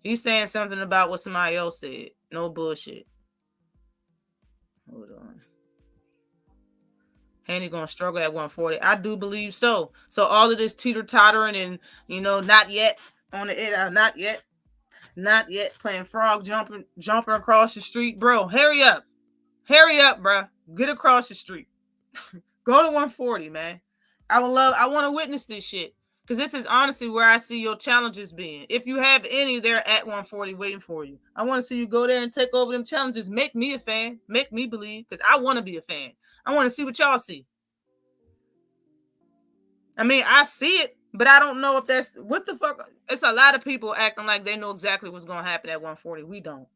He's saying something about what somebody else said. No bullshit. Hold on. Haney gonna struggle at 140. I do believe so. So all of this teeter-tottering and, not yet on the not yet playing frog jumping across the street. Bro, hurry up, bro. Get across the street. Go to 140, man. I want to witness this shit. Because this is honestly where I see your challenges being. If you have any, they're at 140 waiting for you. I want to see you go there and take over them challenges. Make me a fan. Make me believe. Because I want to be a fan. I want to see what y'all see. I mean, I see it, but I don't know if that's... What the fuck? It's a lot of people acting like they know exactly what's going to happen at 140. We don't.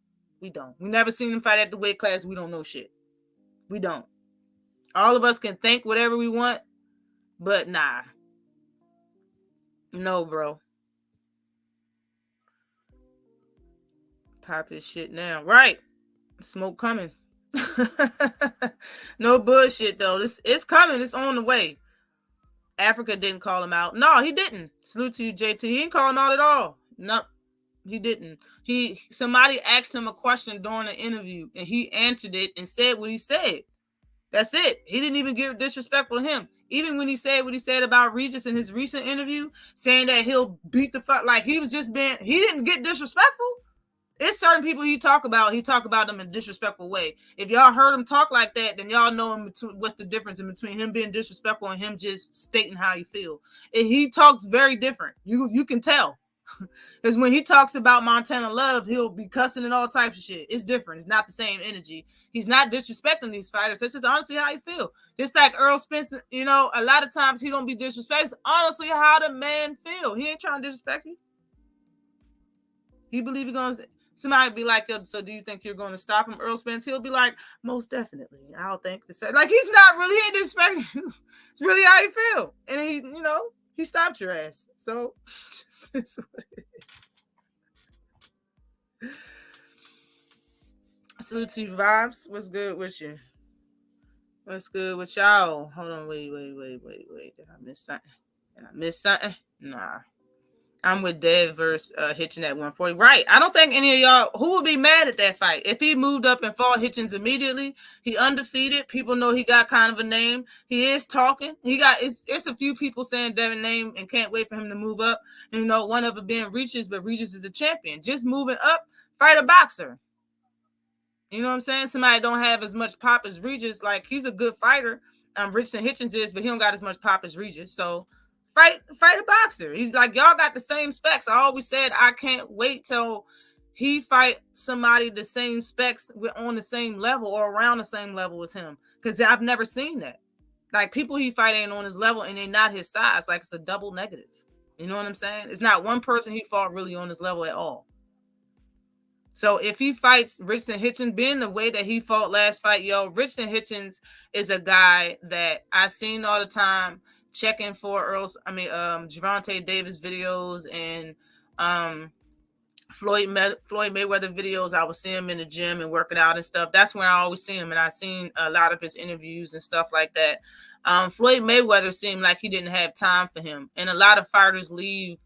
We never seen them fight at the weight class. We don't know shit. We don't. All of us can think whatever we want, but nah. No, bro. Pop his shit now. Right. Smoke coming. No bullshit, though. It's coming. It's on the way. Africa didn't call him out. No, he didn't. Salute to you, JT. He didn't call him out at all. No, he didn't. Somebody asked him a question during the interview, and he answered it and said what he said. That's it. He didn't even get disrespectful to him. Even when he said what he said about Regis in his recent interview, saying that he'll beat the fuck, like he was just being, he didn't get disrespectful. It's certain people he talk about them in a disrespectful way. If y'all heard him talk like that, then y'all know what's the difference in between him being disrespectful and him just stating how he feel. And he talks very different. You can tell. Because when he talks about Montana Love, he'll be cussing and all types of shit. It's different. It's not the same energy. He's not disrespecting these fighters. That's just honestly how he feel. Just like Earl Spence, you know, a lot of times he don't be disrespected. It's honestly how the man feel. He ain't trying to disrespect you. He believe he gonna. Somebody be like, so do you think you're going to stop him, Earl Spence? He'll be like, most definitely. I don't think to say. Like, he's not really, he ain't disrespecting you. It's really how he feel. And he, you know, he stopped your ass. So, it's what it is. Salute to you, Vibes. What's good with you? What's good with y'all? Hold on, wait. Did I miss something? Nah. I'm with Dev versus Hitchens at 140. Right. I don't think any of y'all, who would be mad at that fight? If he moved up and fought Hitchens immediately, he undefeated. People know he got kind of a name. He is talking. It's a few people saying Devin name and can't wait for him to move up. And, you know, one of it being Regis, but Regis is a champion. Just moving up, fight a boxer. You know what I'm saying? Somebody don't have as much pop as Regis. Like, he's a good fighter. Richardson Hitchens is, but he don't got as much pop as Regis. So, fight a boxer. He's like, y'all got the same specs. I always said I can't wait till he fight somebody the same specs, we're on the same level or around the same level as him. Because I've never seen that. Like, people he fight ain't on his level and they not his size. Like, it's a double negative. You know what I'm saying? It's not one person he fought really on his level at all. So if he fights Richardson Hitchens, being the way that he fought last fight, Richardson Hitchens is a guy that I seen all the time checking for Gervonta Davis videos and Floyd Mayweather videos. I would see him in the gym and working out and stuff. That's when I always see him, and I seen a lot of his interviews and stuff like that. Floyd Mayweather seemed like he didn't have time for him, and a lot of fighters leave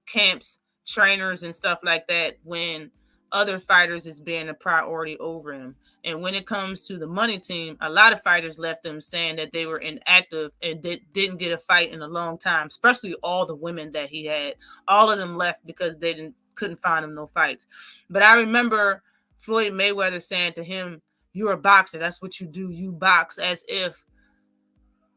camps, trainers, and stuff like that when other fighters is being a priority over him. And when it comes to the money team, a lot of fighters left them saying that they were inactive and didn't get a fight in a long time, especially all the women that he had. All of them left because they couldn't find him no fights. But I remember Floyd Mayweather saying to him, "You're a boxer. That's what you do. You box," as if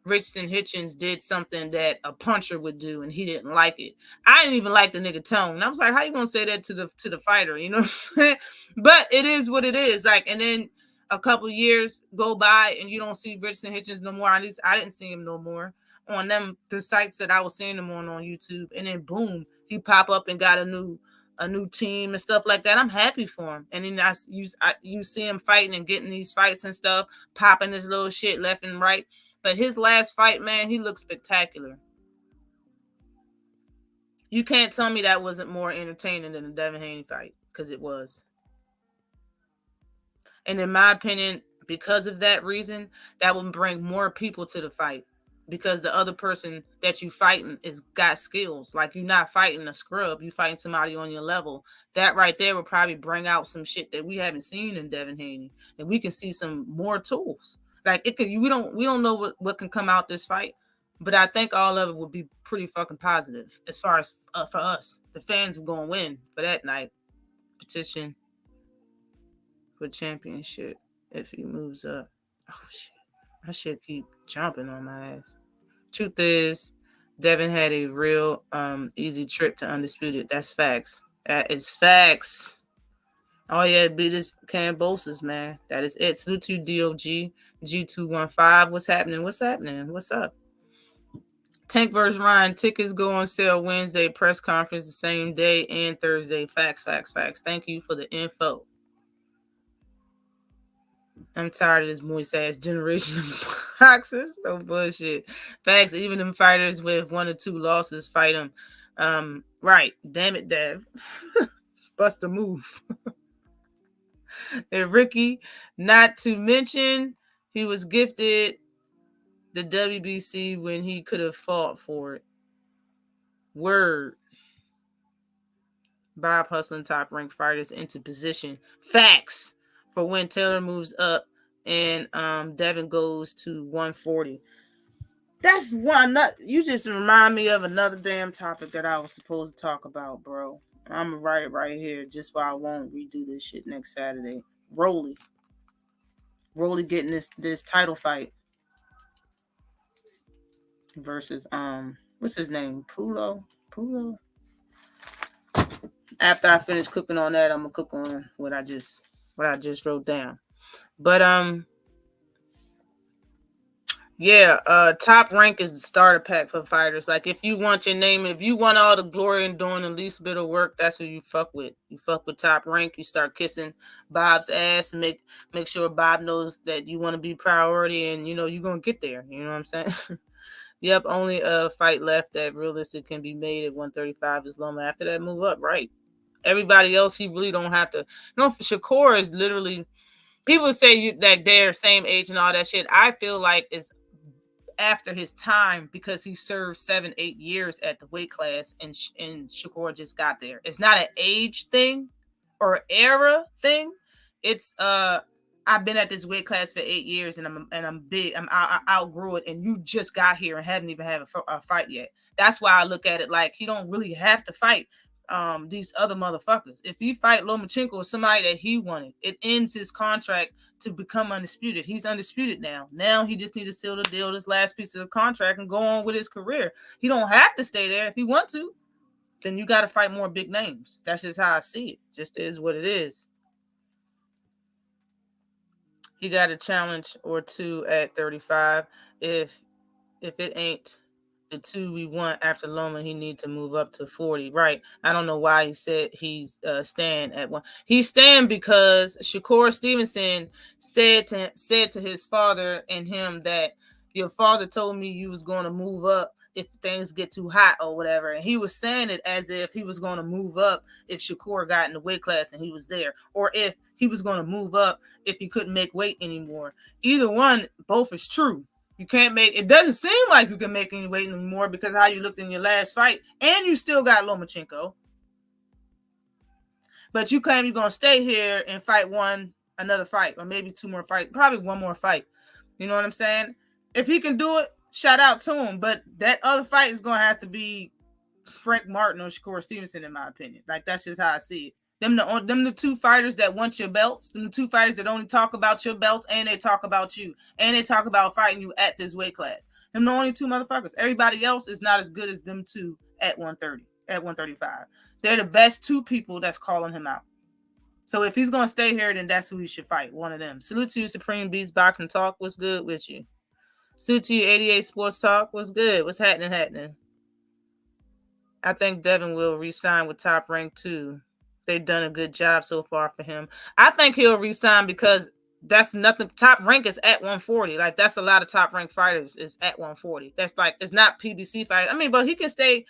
Richardson Hitchens did something that a puncher would do, and he didn't like it. I didn't even like the nigga tone. I was like, how you gonna say that to the fighter? You know what I'm saying? But it is what it is. Like, and then a couple years go by and you don't see Richardson Hitchens no more. At least I didn't see him no more on the sites that I was seeing him on YouTube. And then boom, he pop up and got a new team and stuff like that. I'm happy for him. And then you see him fighting and getting these fights and stuff, popping his little shit left and right. But his last fight, man, he looked spectacular. You can't tell me that wasn't more entertaining than the Devin Haney fight, because it was. And in my opinion, because of that reason, that would bring more people to the fight. Because the other person that you fighting is got skills. Like, you're not fighting a scrub. You fighting somebody on your level. That right there will probably bring out some shit that we haven't seen in Devin Haney. And we can see some more tools. Like, it could, we don't know what can come out this fight, but I think all of it would be pretty fucking positive as far as for us. The fans are gonna win for that night. Petition for championship if he moves up. Oh shit, I should keep jumping on my ass. Truth is, Devin had a real easy trip to Undisputed. That's facts. That is facts. Oh yeah, beat this Cambosis, man. That is it. Salute to DOG G215. What's happening? What's up? Tank vs. Ryan. Tickets go on sale Wednesday. Press conference the same day and Thursday. Facts. Thank you for the info. I'm tired of this moist ass generation of boxers. No bullshit. Facts. Even them fighters with 1 or 2 losses fight them. Right. Damn it, Dev. Bust a move. And Ricky, not to mention, he was gifted the WBC when he could have fought for it. Word. Bob hustling top-ranked fighters into position. Facts. For when Taylor moves up and Devin goes to 140. That's one. You just remind me of another damn topic that I was supposed to talk about, bro. I'm going to write it right here just so I won't redo this shit next Saturday. Rolly getting this title fight versus what's his name? Pulo. After I finish cooking on that, I'm gonna cook on what I just wrote down. But yeah, Top Rank is the starter pack for fighters. Like if you want your name, if you want all the glory and doing the least bit of work, that's who you fuck with. You fuck with Top Rank. You start kissing Bob's ass and make sure Bob knows that you want to be priority, and you know you're gonna get there. You know what I'm saying? Yep, only a fight left that realistic can be made at 135 is Loma. After that, move up, right? Everybody else, he really don't have to. You know, Shakur is literally. People say that they're same age and all that shit. I feel like it's after his time because he served 7-8 years at the weight class, and Shakur just got there. It's not an age thing or era thing. It's I've been at this weight class for 8 years and I'm big. I outgrew it, and you just got here and haven't even had a fight yet. That's why I look at it like he don't really have to fight these other motherfuckers. If he fight Lomachenko or somebody that he wanted, it ends his contract to become undisputed. He's undisputed now. Now he just need to seal the deal, this last piece of the contract, and go on with his career. He don't have to stay there. If he want to, then you got to fight more big names. That's just how I see it. Just is what it is. He got a challenge or two at 35. If it ain't the two we want after Loma, he need to move up to 40. Right. I don't know why he said he's stand at one. He's stand because Shakur Stevenson said to his father and him that your father told me you was going to move up if things get too hot or whatever. And he was saying it as if he was going to move up if Shakur got in the weight class and he was there, or if he was going to move up if he couldn't make weight anymore. Either one, both is true. You can't make, it doesn't seem like you can make any weight anymore because of how you looked in your last fight, and you still got Lomachenko. But you claim you're going to stay here and fight another fight, or maybe two more fights, probably one more fight. You know what I'm saying? If he can do it, shout out to him. But that other fight is going to have to be Frank Martin or Shakur Stevenson, in my opinion. Like, that's just how I see it. Them the two fighters that want your belts. Them the two fighters that only talk about your belts, and they talk about you, and they talk about fighting you at this weight class. Them the only two motherfuckers. Everybody else is not as good as them two at 130, at 135. They're the best two people that's calling him out. So if he's gonna stay here, then that's who he should fight. One of them. Salute to you, Supreme Beast Boxing Talk. What's good with you? Salute to you, 88 Sports Talk. What's good? What's happening? I think Devin will re-sign with Top Rank too. They've done a good job so far for him. I think he'll resign because that's nothing. Top Rank is at 140. Like, that's a lot of Top Rank fighters is at 140. That's like, it's not PBC fight. I mean, but he can stay.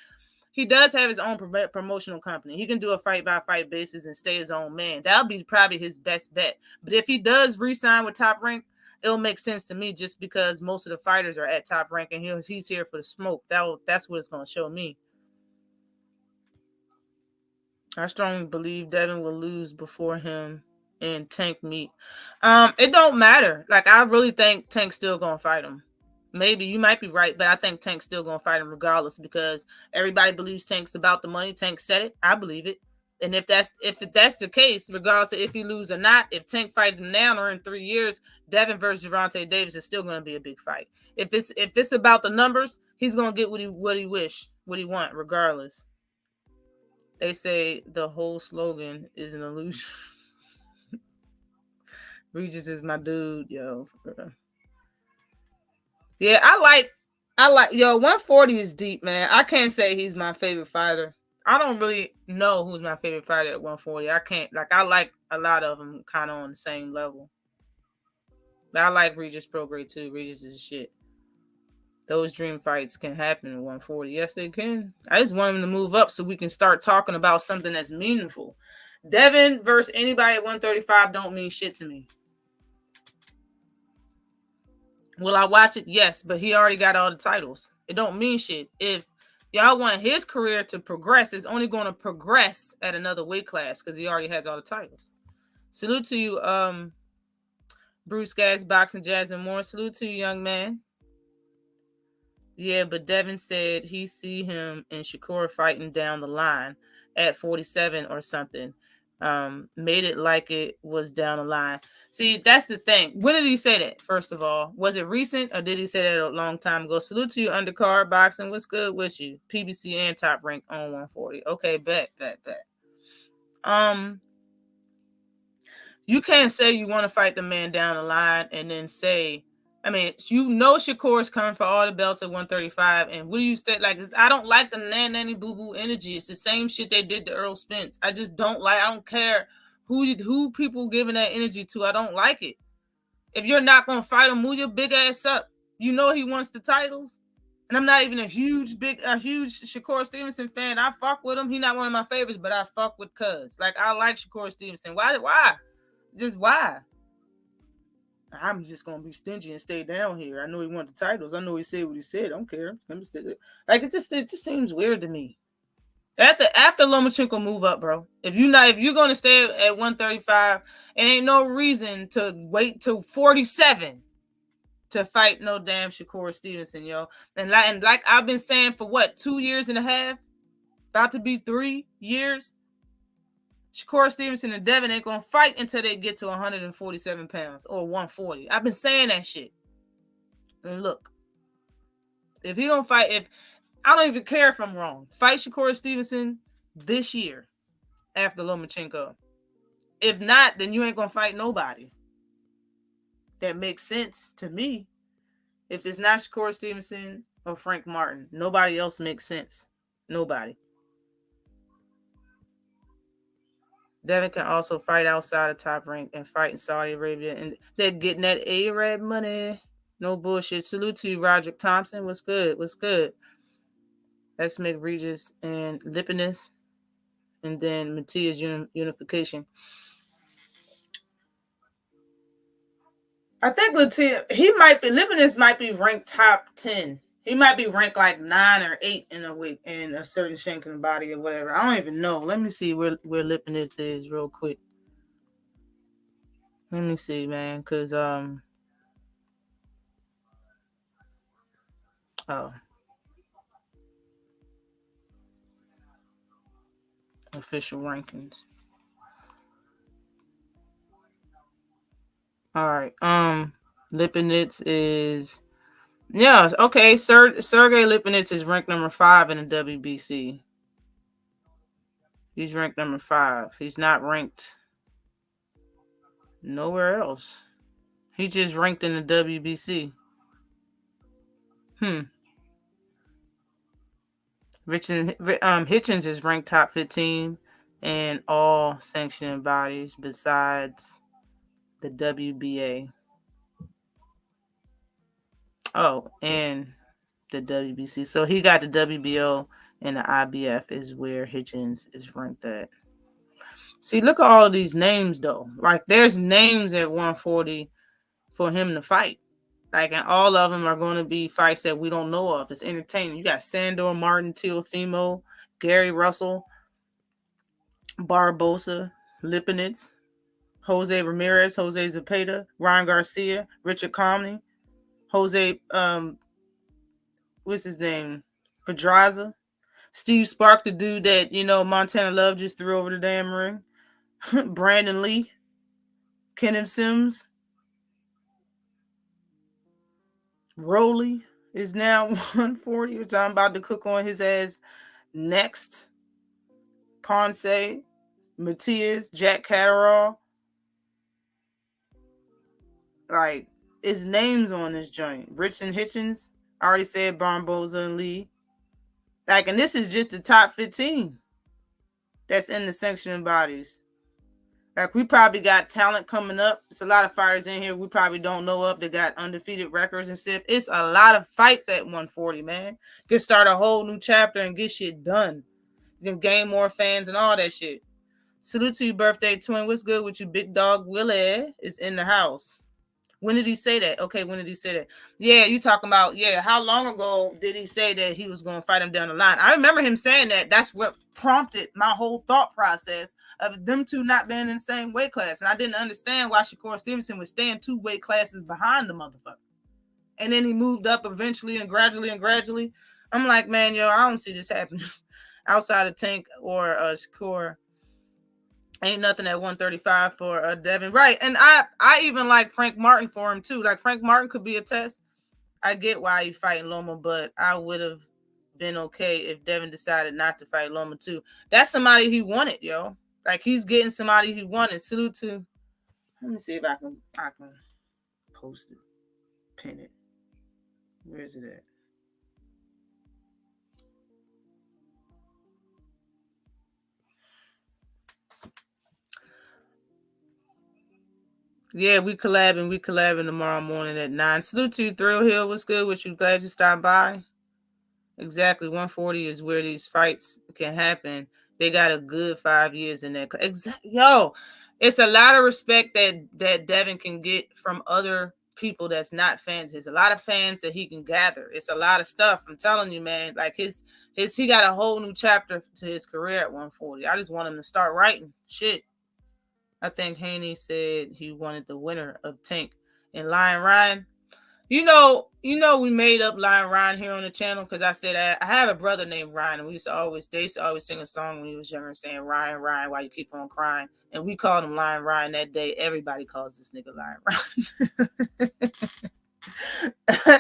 He does have his own promotional company. He can do a fight-by-fight basis and stay his own man. That'll be probably his best bet. But if he does resign with Top Rank, it'll make sense to me just because most of the fighters are at Top Rank and he's here for the smoke. That's what it's going to show me. I strongly believe Devin will lose before him and Tank meet. It don't matter. Like, I really think Tank's still gonna fight him. Maybe you might be right, but I think Tank's still gonna fight him regardless because everybody believes Tank's about the money. Tank said it. I believe it. And if that's the case, regardless of if he loses or not, if Tank fights him now or in 3 years, Devin versus Gervonta Davis is still gonna be a big fight. If it's about the numbers, he's gonna get what he want, regardless. They say the whole slogan is an illusion. Regis is my dude, yo. Yeah, I like, yo, 140 is deep, man. I can't say he's my favorite fighter. I don't really know who's my favorite fighter at 140. I can't, like, I like a lot of them kind of on the same level. But I like Regis Prograde too. Regis is shit. Those dream fights can happen at 140. Yes, they can. I just want him to move up so we can start talking about something that's meaningful. Devin versus anybody at 135 don't mean shit to me. Will I watch it? Yes, but he already got all the titles. It don't mean shit. If y'all want his career to progress, it's only going to progress at another weight class because he already has all the titles. Salute to you, Bruce Gas, Boxing, Jazz, and more. Salute to you, young man. Yeah, but Devin said he see him and Shakur fighting down the line at 47 or something. Made it like it was down the line. See, that's the thing. When did he say that, first of all? Was it recent or did he say that a long time ago? Salute to you, Undercard Boxing. What's good with you? PBC and Top Rank on 140. Okay, bet. You can't say you want to fight the man down the line and then say, I mean, you know Shakur's coming for all the belts at 135, and what do you say? Like, I don't like the nanny boo boo energy. It's the same shit they did to Earl Spence. I just don't like. I don't care who people giving that energy to. I don't like it. If you're not gonna fight him, move your big ass up. You know he wants the titles, and I'm not even a huge Shakur Stevenson fan. I fuck with him. He's not one of my favorites, but I fuck with Cuz. Like, I like Shakur Stevenson. Why? Just why? I'm just gonna be stingy and stay down here. I know he wanted the titles. I know he said what he said. I don't care. Like, it just seems weird to me. After Lomachenko move up, bro. If you're gonna stay at 135, it ain't no reason to wait till 47 to fight no damn Shakur Stevenson, yo. And like I've been saying for what, 2 years and a half, about to be 3 years. Shakur Stevenson and Devin ain't gonna fight until they get to 147 pounds or 140. I've been saying that shit. And look, if he don't fight, I don't even care if I'm wrong. Fight Shakur Stevenson this year after Lomachenko. If not, then you ain't gonna fight nobody. That makes sense to me. If it's not Shakur Stevenson or Frank Martin, nobody else makes sense. Nobody. Devin can also fight outside of Top Rank and fight in Saudi Arabia, and they're getting that Arab money. No bullshit. Salute to you, Roderick Thompson. What's good? Let's make Regis and Lipinus, and then Matias unification. I think Lipinus might be ranked top 10. He might be ranked like 9 or 8 in a week in a certain shank in the body or whatever. I don't even know. Let me see where Lipinus is real quick. Let me see, man, because official rankings. All right. Lipinets is, yeah, okay. Sergey Lipinets is ranked number 5 in the WBC. He's ranked number 5. He's not ranked nowhere else. He's just ranked in the WBC. Hitchens is ranked top 15 in all sanctioning bodies besides the WBA. Oh, and the WBC. So he got the WBO and the IBF is where Hitchens is ranked at. See, look at all of these names, though. Like, there's names at 140 for him to fight. Like, and all of them are going to be fights that we don't know of. It's entertaining. You got Sandor Martin, Teofimo, Gary Russell, Barbosa, Lipinets, Jose Ramirez, Jose Zepeda, Ryan Garcia, Richard Comney, Jose, what's his name? Pedraza, Steve Spark, the dude that, Montana Love just threw over the damn ring, Brandon Lee, Kenneth Sims, Rowley is now 140, which I'm about to cook on his ass next. Ponce, Matias, Jack Catterall. Like, his name's on this joint. Rich and Hitchens. I already said Barbosa and Lee. Like, and this is just the top 15 that's in the sanctioning bodies. Like, we probably got talent coming up. There's a lot of fighters in here we probably don't know of that got undefeated records and stuff. It's a lot of fights at 140, man. You can start a whole new chapter and get shit done. You can gain more fans and all that shit. Salute to you, birthday twin. What's good with you? Big dog Willie is in the house. When did he say that? Okay, when did he say that? Yeah, you talking about, how long ago did he say that he was going to fight him down the line? I remember him saying that. That's what prompted my whole thought process of them two not being in the same weight class. And I didn't understand why Shakur Stevenson was staying 2 weight classes behind the motherfucker. And then he moved up eventually and gradually. I'm like, man, I don't see this happening outside of Tank or Shakur. Ain't nothing at 135 for Devin. Right. And I even like Frank Martin for him, too. Like, Frank Martin could be a test. I get why he's fighting Loma, but I would have been okay if Devin decided not to fight Loma, too. That's somebody he wanted, yo. Like he's getting somebody he wanted. Salute to. Let me see if I can post it, pin it. Where is it at? Yeah, we collabing tomorrow morning at 9. Salute to you, Thrill Hill. What's good with you? Glad you stopped by. Exactly. 140 is where these fights can happen. They got a good 5 years in that. Yo, it's a lot of respect that Devin can get from other people that's not fans. There's a lot of fans that he can gather. It's a lot of stuff. I'm telling you, man. Like he got a whole new chapter to his career at 140. I just want him to start writing shit. I think Haney said he wanted the winner of Tank and Lion Ryan. You know, we made up Lion Ryan here on the channel because I said I have a brother named Ryan, and they used to always sing a song when he was younger saying, Ryan, Ryan, why you keep on crying? And we called him Lion Ryan that day. Everybody calls this nigga Lion Ryan.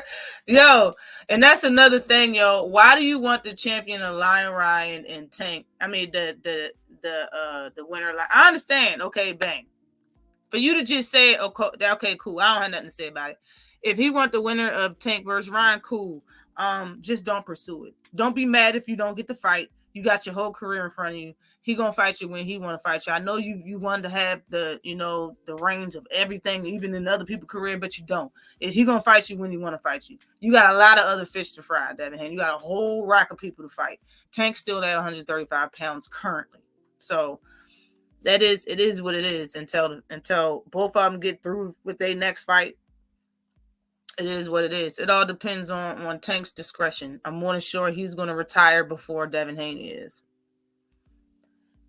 Yo, and that's another thing, yo. Why do you want the champion of Lion Ryan and Tank? I mean the winner. I understand. Okay, bang. For you to just say, okay, cool. I don't have nothing to say about it. If he want the winner of Tank versus Ryan, cool. Just don't pursue it. Don't be mad if you don't get the fight. You got your whole career in front of you. He gonna fight you when he want to fight you. I know you want to have the range of everything, even in other people's career, but you don't. He gonna fight you when he want to fight you. You got a lot of other fish to fry, Devin Haney. You got a whole rack of people to fight. Tank's still at 135 pounds currently, so. It is what it is until both of them get through with their next fight. It is what it is. It all depends on Tank's discretion. I'm more than sure he's going to retire before Devin Haney is.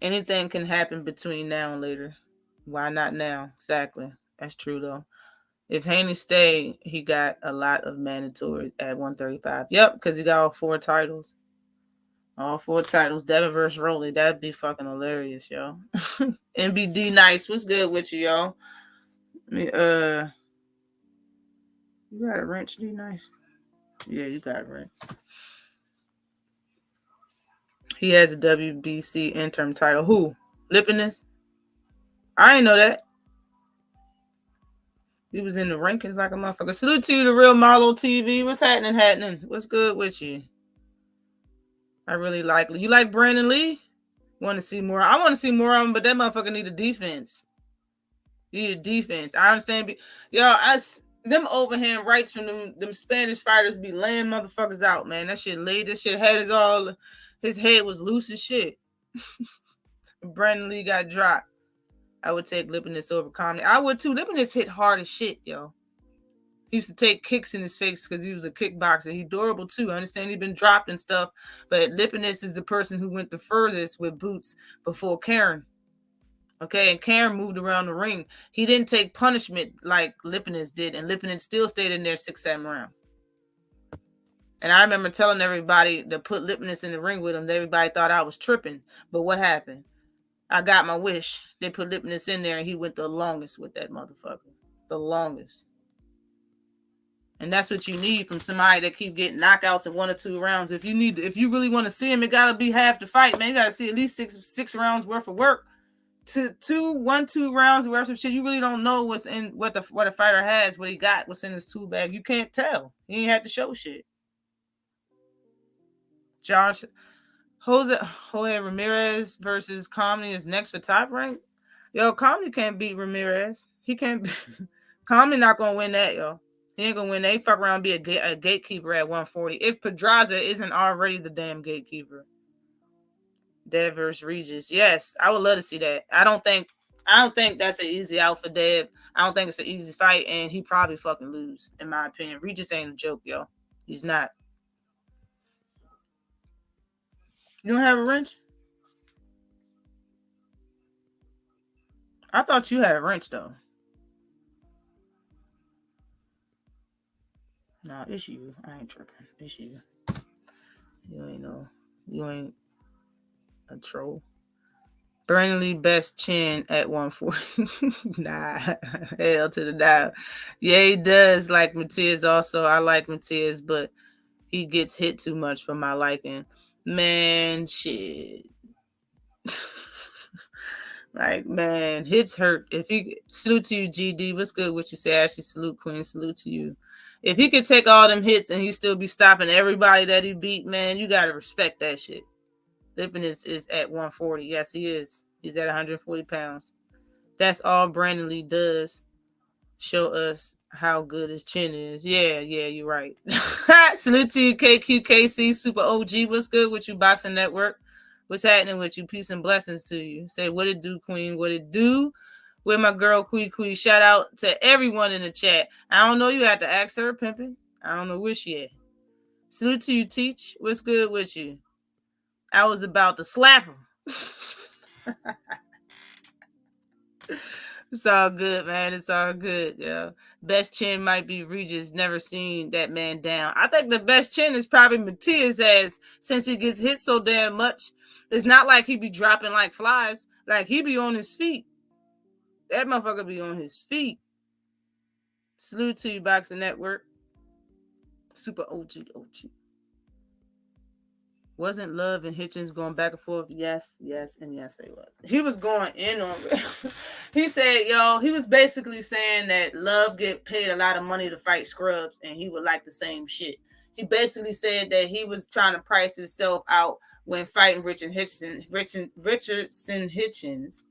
Anything can happen between now and later. Why not now? Exactly. That's true, though. If Haney stay, he got a lot of mandatory at 135. Yep, because he got all 4 titles. All 4 titles, Devin versus Rolly. That'd be fucking hilarious, yo. MBD Nice. What's good with you, yo? You got a wrench, D Nice? Yeah, you got a wrench. He has a WBC interim title. Who? Lipinus? I didn't know that. He was in the rankings like a motherfucker. Salute to you, the real Marlo TV. What's happening? What's good with you? I really like you. Like Brandon Lee? Want to see more? I want to see more of him, but that motherfucker need a defense. You need a defense. I understand. Them overhand rights from them Spanish fighters be laying motherfuckers out, man. That shit laid. That shit head is all. His head was loose as shit. Brandon Lee got dropped. I would take Lipinus over Comedy. I would too. Lipinus hit hard as shit, yo. He used to take kicks in his face because he was a kickboxer. He's durable too. I understand he's been dropped and stuff, but Lipinus is the person who went the furthest with boots before Karen. Okay, and Karen moved around the ring. He didn't take punishment like Lipinus did, and Lipinus still stayed in there 6-7 rounds. And I remember telling everybody to put Lipinus in the ring with him. Everybody thought I was tripping, but what happened? I got my wish. They put Lipinus in there, and he went the longest with that motherfucker. The longest. And that's what you need from somebody that keep getting knockouts in 1 or 2 rounds. If you really want to see him, it gotta be half the fight, man. You gotta see at least six rounds worth of work. 2 rounds worth of shit. You really don't know what's in what a fighter has, what he got, what's in his tool bag. You can't tell. He ain't had to show shit. Jose Ramirez versus Comedy is next for top rank. Yo, Comedy can't beat Ramirez. He can't. Comedy not gonna win that, yo. He ain't gonna win that. He fuck around and be a gatekeeper at 140. If Pedraza isn't already the damn gatekeeper. Deb versus Regis. Yes, I would love to see that. I don't think that's an easy out for Deb. I don't think it's an easy fight, and he probably fucking lose, in my opinion. Regis ain't a joke, yo. He's not. You don't have a wrench? I thought you had a wrench, though. Nah, it's you. I ain't tripping. It's you. You ain't no. You ain't a troll. Brandon Lee best chin at 140. Nah, hell to the dial. Yeah, he does like Matthias also. I like Matthias, but he gets hit too much for my liking. Man, shit. Like, man, hits hurt. If he salute to you, GD. What's good? What you say? Ashley, salute, Queen. Salute to you. If he could take all them hits and he still be stopping everybody that he beat, man, you gotta respect that shit. Lippin is at 140. Yes, he is. He's at 140 pounds. That's all Brandon Lee does. Show us how good his chin is. Yeah, you're right. Salute to you, KQKC, Super OG. What's good with you, Boxing Network? What's happening with you? Peace and blessings to you. Say, what it do, Queen? What it do? With my girl, Quee. Shout out to everyone in the chat. I don't know. You have to ask her, pimping. I don't know where she at. Salute to you, Teach. What's good with you? I was about to slap him. It's all good, man. It's all good. Yeah. Best chin might be Regis. Never seen that man down. I think the best chin is probably Matthias, as since he gets hit so damn much. It's not like he be dropping like flies. Like, he be on his feet. That motherfucker be on his feet. Salute to you, Boxing Network. Super OG. Wasn't Love and Hitchens going back and forth? Yes, and yes, they was. He was going in on it. He said, he was basically saying that Love get paid a lot of money to fight scrubs, and he would like the same shit. He basically said that he was trying to price himself out when fighting Richardson Hitchens.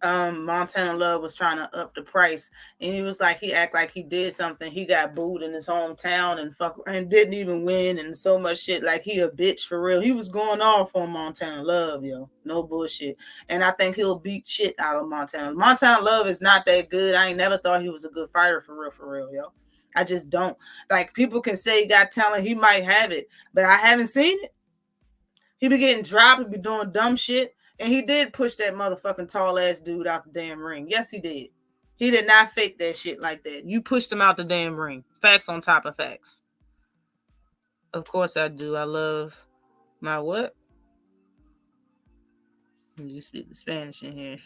Montana Love was trying to up the price, and he was like, he act like he did something. He got booed in his hometown and didn't even win, and so much shit. Like, he a bitch for real. He was going off on Montana Love, no bullshit. And I think he'll beat shit out of Montana. Montana Love is not that good. I ain't never thought he was a good fighter for real, yo. I just don't. Like, people can say he got talent, he might have it, but I haven't seen it. He be getting dropped, he be doing dumb shit. And he did push that motherfucking tall-ass dude out the damn ring. Yes, he did. He did not fake that shit like that. You pushed him out the damn ring. Facts on top of facts. Of course I do. I love my what? You speak the Spanish in here.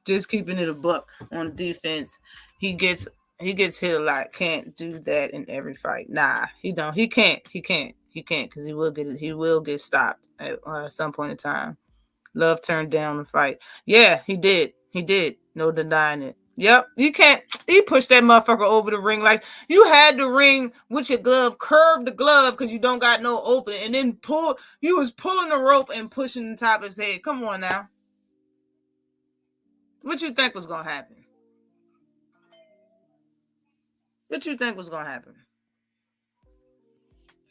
Just keeping it a buck on defense. He gets hit a lot. Can't do that in every fight. Nah, he don't. He can't because he will get stopped at some point in time. Love turned down the fight. Yeah, he did. No denying it. Yep. You pushed that motherfucker over the ring. Like, you had the ring with your glove, curved the glove because you don't got no opening, and then you was pulling the rope and pushing the top of his head. Come on now. What you think was going to happen?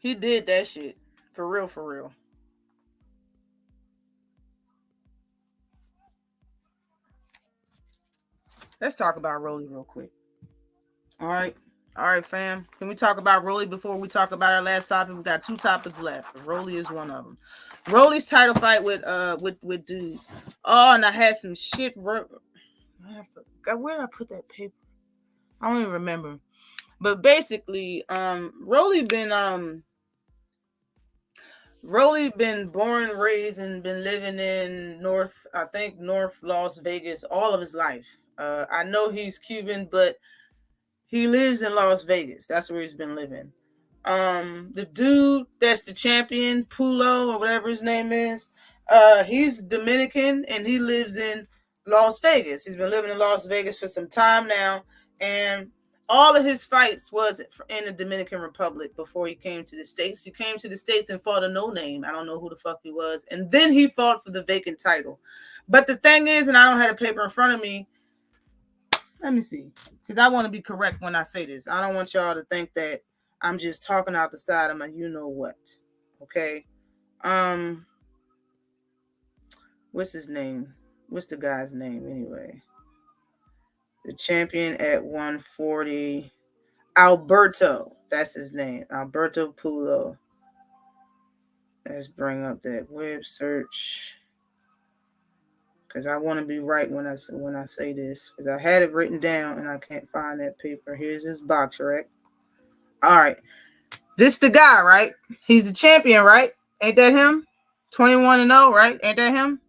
He did that shit. For real. Let's talk about Rolly real quick. All right, fam. Can we talk about Rolly before we talk about our last topic? We got 2 topics left. Rolly is one of them. Rolly's title fight with dude. Oh, and I had some shit. Where did I put that paper? I don't even remember. But basically, Rolly been born, raised, and been living in North Las Vegas all of his life. I know he's Cuban, but he lives in Las Vegas. That's where he's been living. The dude that's the champion, Pulo or whatever his name is, he's Dominican and he lives in Las Vegas. He's been living in Las Vegas for some time now, and all of his fights was in the Dominican Republic before he came to the States. He came to the States and fought a no-name. I don't know who the fuck he was. And then he fought for the vacant title. But the thing is, and I don't have the paper in front of me, let me see, because I want to be correct when I say this. I don't want y'all to think that I'm just talking out the side of my you-know-what. Okay? What's his name? What's the guy's name anyway? The champion at 140, Alberto. That's his name, Alberto Pulo. Let's bring up that web search, because I want to be right when I say this, because I had it written down and I can't find that paper. Here's his box, right? All right. This the guy, right? He's the champion, right? Ain't that him? 21-0, right? Ain't that him?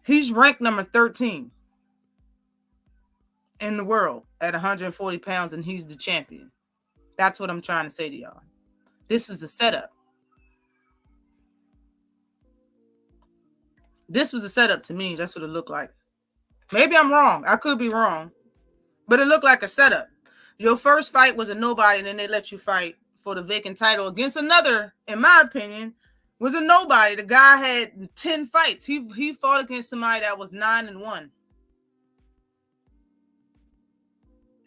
He's ranked number 13 in the world at 140 pounds, and he's the champion. That's what I'm trying to say to y'all. This was a setup. This was a setup to me. That's what it looked like. Maybe I'm wrong. I could be wrong. But it looked like a setup. Your first fight was a nobody, and then they let you fight for the vacant title against another, in my opinion, was a nobody. The guy had 10 fights. He fought against somebody that was 9-1.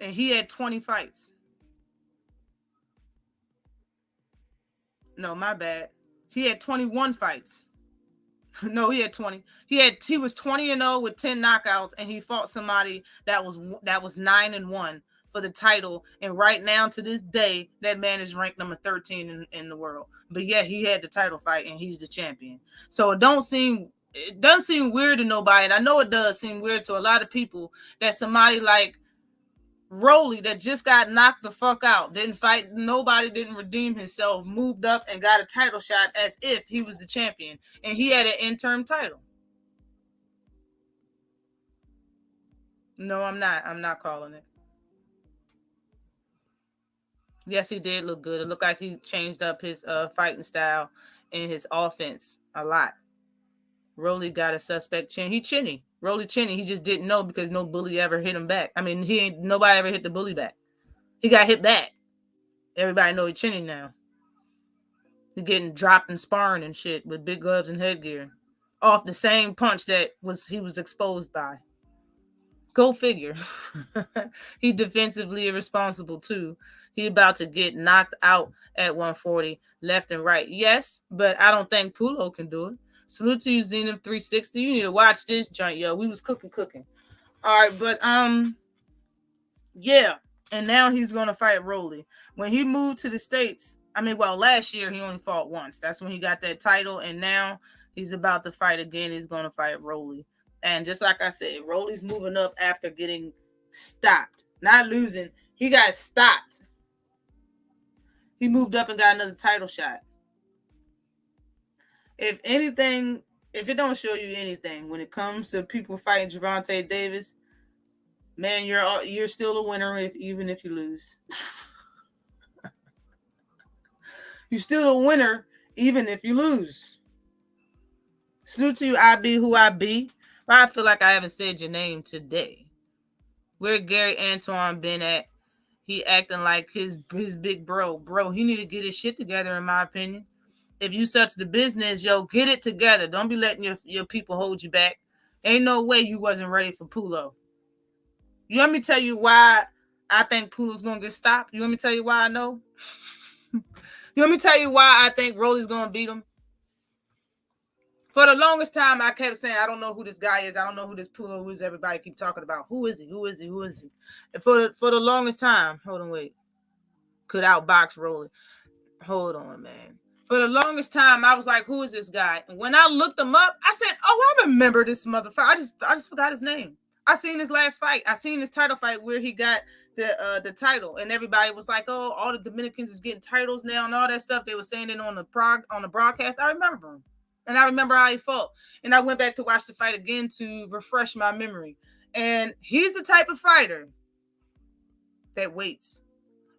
And he had 20 fights. No, my bad. He had 21 fights. No, he had 20. He was 20-0 with 10 knockouts, and he fought somebody that was 9-1 for the title. And right now, to this day, that man is ranked number 13 in the world. But yeah, he had the title fight, and he's the champion. So it doesn't seem weird to nobody, and I know it does seem weird to a lot of people that somebody like Rolly that just got knocked the fuck out, didn't fight nobody, didn't redeem himself, moved up and got a title shot as if he was the champion, and he had an interim title. No, I'm not calling it. Yes, he did look good. It looked like he changed up his fighting style and his offense a lot. Rolly got a suspect chin. He chinny. Rolly chinny. He just didn't know because no bully ever hit him back. I mean, nobody ever hit the bully back. He got hit back. Everybody know he chinny now. He's getting dropped and sparring and shit with big gloves and headgear off the same punch that he was exposed by. Go figure. He defensively irresponsible too. He about to get knocked out at 140 left and right. Yes, but I don't think Pulo can do it. Salute to you, Zenith360. You need to watch this joint, yo. We was cooking. All right, but yeah. And now he's gonna fight Rolly. When he moved to the States, last year he only fought once. That's when he got that title, and now he's about to fight again. He's gonna fight Rolly. And just like I said, Rolly's moving up after getting stopped. Not losing. He got stopped. He moved up and got another title shot. If anything, if it don't show you anything, when it comes to people fighting Gervonta Davis, man, you're still a winner even if you lose. You're still a winner even if you lose. Salute to you, I be who I be. I feel like I haven't said your name today. Where Gary Antoine been at? He acting like his big bro. Bro, he need to get his shit together, in my opinion. If you such the business, yo, get it together. Don't be letting your people hold you back. Ain't no way you wasn't ready for Pulo. You want me to tell you why I think Pulo's going to get stopped? You want me to tell you why I know? You want me to tell you why I think Rolly's going to beat him? For the longest time, I kept saying, I don't know who this guy is. I don't know who this Pulo is. Everybody keep talking about. Who is he? And for the longest time, hold on, wait. Could outbox Rolly. Hold on, man. For the longest time, I was like, who is this guy? And when I looked him up, I said, oh, I remember this motherfucker. I just forgot his name. I seen his last fight. I seen his title fight where he got the title, and everybody was like, oh, all the Dominicans is getting titles now and all that stuff. They were saying it on the broadcast. I remember him. And I remember how he fought. And I went back to watch the fight again to refresh my memory. And he's the type of fighter that waits.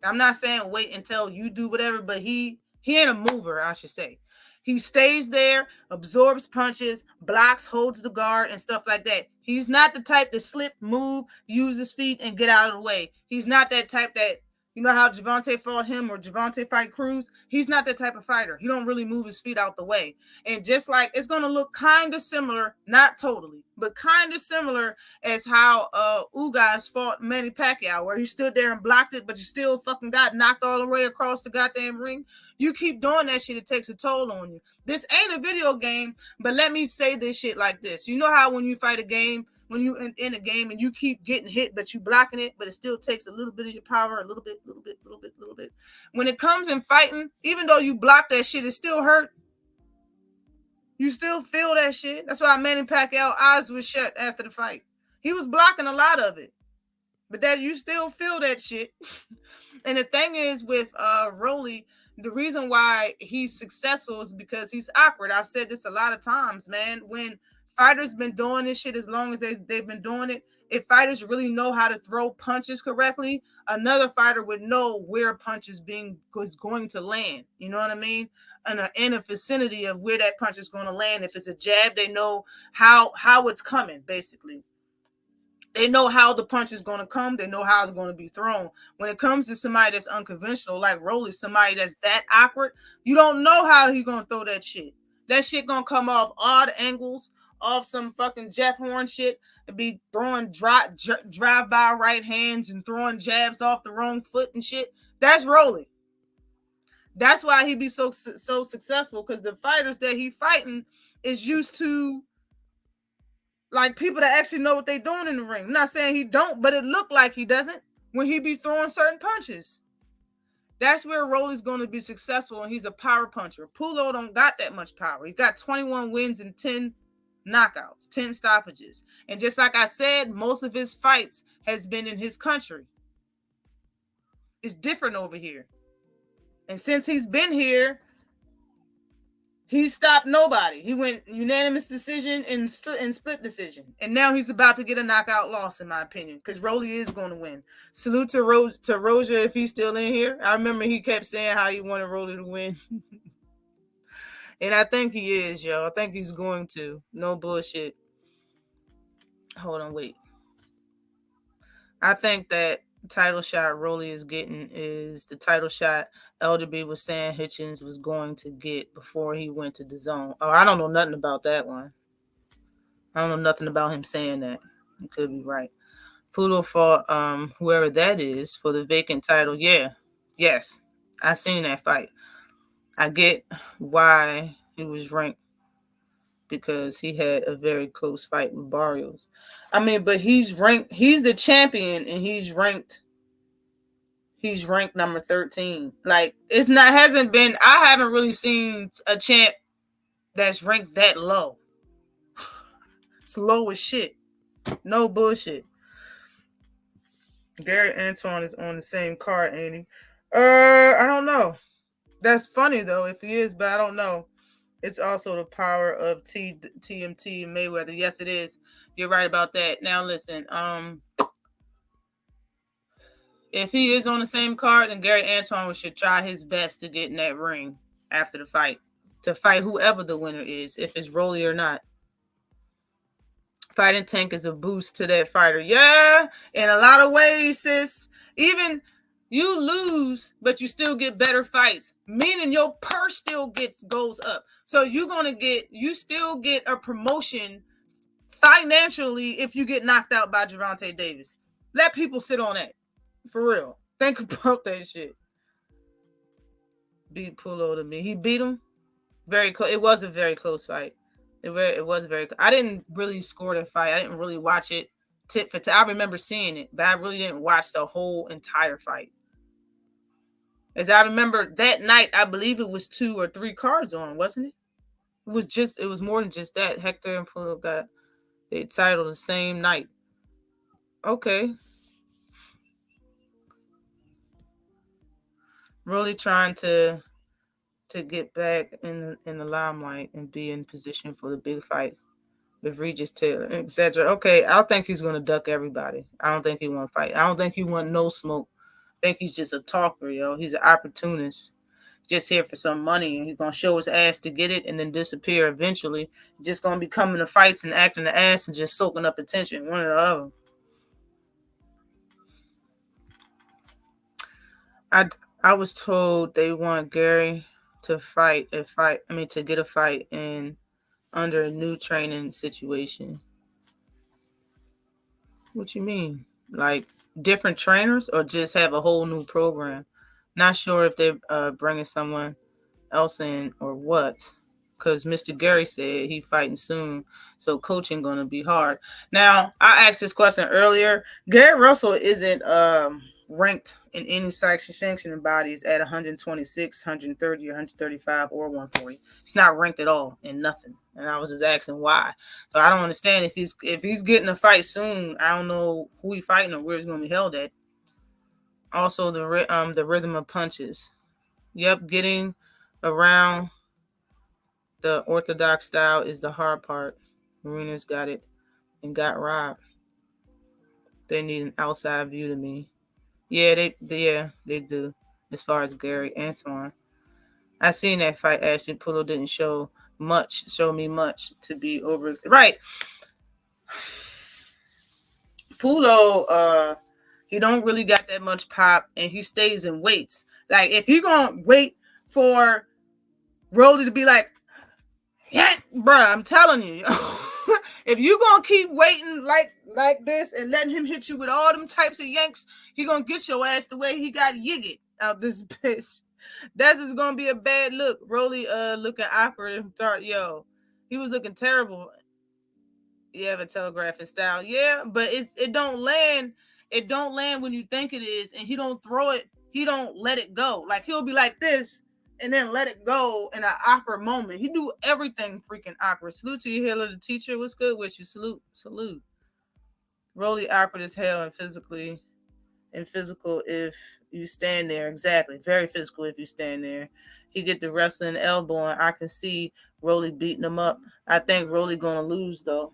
I'm not saying wait until you do whatever, but he ain't a mover, I should say. He stays there, absorbs punches, blocks, holds the guard, and stuff like that. He's not the type to slip, move, use his feet, and get out of the way. He's not that type that, you know how Gervonta fought him or Gervonta fight Cruz? He's not that type of fighter. He don't really move his feet out the way. And just like, it's going to look kind of similar, not totally, but kind of similar as how Ugas fought Manny Pacquiao, where he stood there and blocked it, but you still fucking got knocked all the way across the goddamn ring. You keep doing that shit, it takes a toll on you. This ain't a video game, but let me say this shit like this. You know how when you fight a game, when you in a game and you keep getting hit, but you blocking it, but it still takes a little bit of your power, a little bit. When it comes in fighting, even though you block that shit, it still hurt. You still feel that shit. That's why Manny Pacquiao eyes was shut after the fight. He was blocking a lot of it, but that you still feel that shit. And the thing is with Rolly, the reason why he's successful is because he's awkward. I've said this a lot of times, man. When fighters been doing this shit as long as they've been doing it. If fighters really know how to throw punches correctly, another fighter would know where a punch is going to land. You know what I mean? In a vicinity of where that punch is going to land. If it's a jab, they know how it's coming, basically. They know how the punch is going to come. They know how it's going to be thrown. When it comes to somebody that's unconventional, like Rolly, somebody that's that awkward, you don't know how he's going to throw that shit. That shit going to come off odd angles, off some fucking Jeff Horn shit, and be throwing drive-by right hands and throwing jabs off the wrong foot and shit. That's Rolly. That's why he be so successful, because the fighters that he fighting is used to, like, people that actually know what they're doing in the ring. I'm not saying he don't, but it looked like he doesn't when he be throwing certain punches. That's where Rolly's going to be successful, and he's a power puncher. Pulo don't got that much power. He got 21 wins and 10 knockouts, 10 stoppages. And just like I said, most of his fights has been in his country. It's different over here. And since he's been here, he stopped nobody. He went unanimous decision and split decision. And now he's about to get a knockout loss, in my opinion, because Rolly is going to win. Salute to Roja if he's still in here. I remember he kept saying how he wanted Rolly to win. And I think he is, yo. I think he's going to. No bullshit. Hold on, wait. I think that title shot Rolly is getting is the title shot Elderby was saying Hitchens was going to get before he went to the zone. Oh, I don't know nothing about that one. I don't know nothing about him saying that. He could be right. Poodle fought whoever that is for the vacant title. Yeah. Yes. I seen that fight. I get why he was ranked, because he had a very close fight with Barrios. I mean, but he's ranked, he's the champion, and he's ranked number 13. Like, I haven't really seen a champ that's ranked that low. It's low as shit. No bullshit. Gary Antoine is on the same card, ain't he? I don't know. That's funny though, if he is, but I don't know. It's also the power of TMT and Mayweather. Yes, it is. You're right about that. Now listen, if he is on the same card, then Gary Antoine should try his best to get in that ring after the fight, to fight whoever the winner is, if it's Rolly or not. Fighting Tank is a boost to that fighter. Yeah, in a lot of ways, sis. Even you lose, but you still get better fights, meaning your purse still goes up. So you still get a promotion financially if you get knocked out by Gervonta Davis. Let people sit on that. For real. Think about that shit. Beat Pulo to me. He beat him very close. It was a very close fight. It was very. I didn't really score that fight. I didn't really watch it tit for tat. I remember seeing it, but I really didn't watch the whole entire fight. As I remember that night, I believe it was 2 or 3 cards on, wasn't it? It was more than just that. Hector and Pulo got their title the same night. Okay. Really trying to get back in the limelight and be in position for the big fights with Regis, Taylor, etc. Okay, I don't think he's going to duck everybody. I don't think he want to fight. I don't think he want no smoke. I think he's just a talker, yo. He's an opportunist, just here for some money, and he's going to show his ass to get it and then disappear eventually. Just going to be coming to fights and acting the ass and just soaking up attention, one or the other. I was told they want Gary to get a fight in under a new training situation. What you mean? Like different trainers, or just have a whole new program? Not sure if they're bringing someone else in or what, because Mr. Gary said he fighting soon, so coaching going to be hard. Now, I asked this question earlier. Gary Russell isn't ranked in any sanctioning bodies at 126, 130, or 135, or 140. He's not ranked at all in nothing. And I was just asking why. So I don't understand if he's getting a fight soon. I don't know who he's fighting or where he's going to be held at. Also, the rhythm of punches. Yep, getting around the orthodox style is the hard part. Marooners got it and got robbed. They need an outside view to me. Yeah, they do. As far as Gary Antoine, I seen that fight. Ashley Pulo didn't show me much to be over. Right. Pulo, he don't really got that much pop, and he stays in weights. Like, if you gonna wait for Rolly to be like, yeah, bruh, I'm telling you, if you gonna keep waiting like this and letting him hit you with all them types of yanks, he gonna get your ass the way he got yigged out this bitch. That's just gonna be a bad look. Rolly looking awkward and start, he was looking terrible. You have a telegraphing style, yeah, but it don't land. It don't land when you think it is, and he don't throw it. He don't let it go. Like, he'll be like this and then let it go in an awkward moment. He do everything freaking awkward. Salute to you, Hiller, the teacher. What's good with you? Salute. Rolly awkward as hell and physical if you stand there. Exactly. Very physical if you stand there. He get the wrestling elbow, and I can see Rolly beating him up. I think Rolly gonna lose though.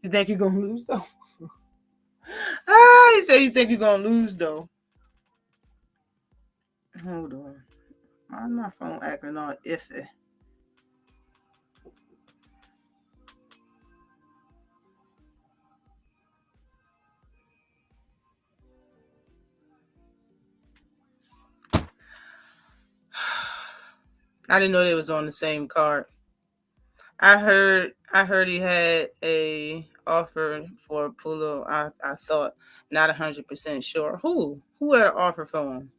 You think you're gonna lose though? You say you think you're gonna lose though. Hold on. Why is my phone acting all iffy? I didn't know they was on the same card. I heard he had a offer for Pulo. I thought, not 100% sure. Who had an offer for him?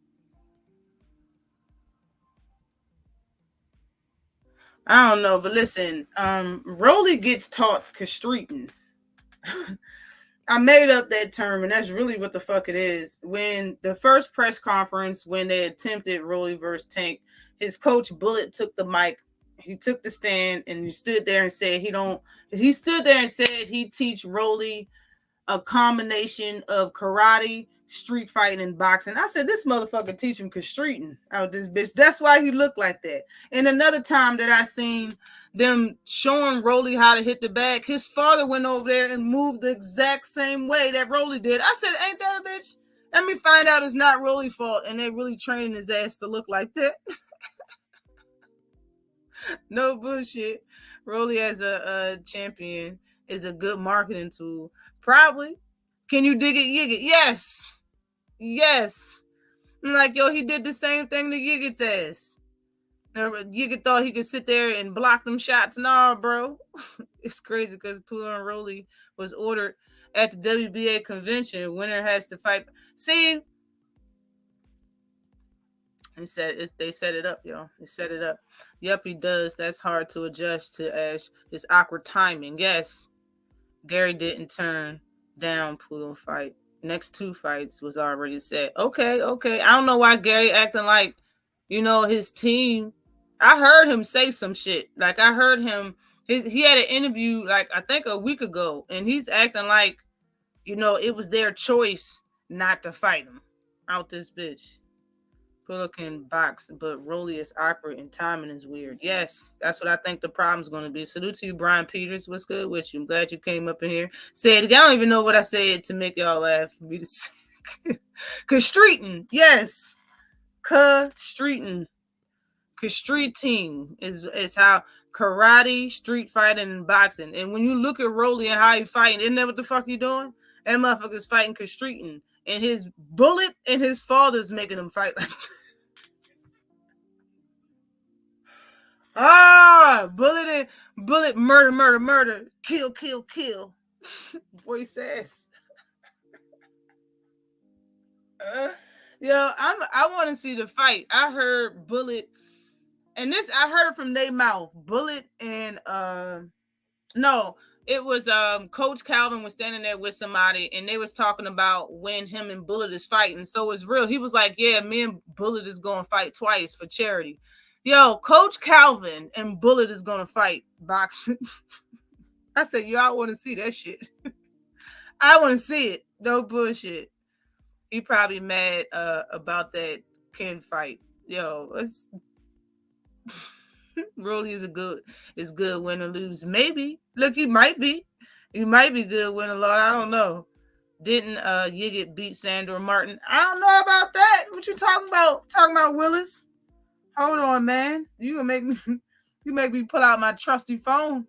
I don't know, but listen, Rolly gets taught castrating. I made up that term, and that's really what the fuck it is. When the first press conference, when they attempted Rolly versus Tank, his coach Bullet took the mic. He took the stand and he stood there and said he teach Rolly a combination of karate, street fighting, and boxing. I said, this motherfucker teach him castrating out this bitch. That's why he looked like that. And another time that I seen them showing Rolly how to hit the bag, his father went over there and moved the exact same way that Rolly did. I said, ain't that a bitch? Let me find out it's not Rolly's fault, and they really training his ass to look like that. No bullshit. Rolly as a champion is a good marketing tool. Probably. Can you dig it, yig it? Yes. I'm like, he did the same thing to Yigit's ass. Yigit thought he could sit there and block them shots. Nah, bro. It's crazy because Pulo and Rolly was ordered at the WBA convention. Winner has to fight. See, they set it up, y'all. They set it up. Yep, he does. That's hard to adjust to as his awkward timing. Yes, Gary didn't turn down Pulo fight. Next 2 fights was already set. Okay. I don't know why Gary acting like, his team. I heard him say some shit. Like, I heard him. He had an interview, like, I think a week ago, and he's acting like, it was their choice not to fight him out this bitch. Pulo can box, but Rolly is awkward and timing is weird. Yes, that's what I think the problem's going to be. Salute to you, Brian Peters. What's good with you? I'm glad you came up in here. Said, I don't even know what I said to make y'all laugh. For me to say. Castrating. Yes. Castrating. Castrating is how karate, street fighting, and boxing. And when you look at Rolly and how he fighting, isn't that what the fuck he doing? That motherfucker's fighting castrating. And his Bullet and his father's making him fight like that. Bullet, murder, kill. Voice ass. I want to see the fight. I heard Bullet, and this I heard from their mouth. Bullet and no, it was Coach Calvin was standing there with somebody, and they was talking about when him and Bullet is fighting. So it's real. He was like, "Yeah, me and Bullet is going to fight twice for charity." Coach Calvin and Bullet is going to fight boxing. I said, I want to see that shit. I want to see it. No bullshit. He probably mad about that Ken fight. Let's Rolly is good win or lose. Maybe. Look, he might be good win or lose. I don't know. Didn't Yigit beat Sandor Martin? I don't know about that. What you talking about? Talking about Willis? Hold on, man. You make me pull out my trusty phone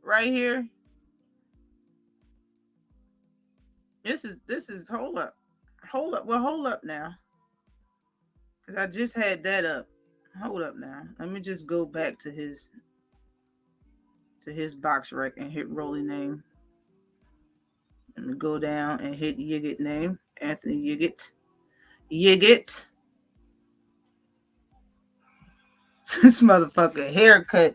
right here. This is hold up. Well, hold up now. Because I just had that up. Hold up now. Let me just go back to his box rec and hit Rolly name. Let me go down and hit Yigit name. Anthony Yigit. This motherfucker haircut.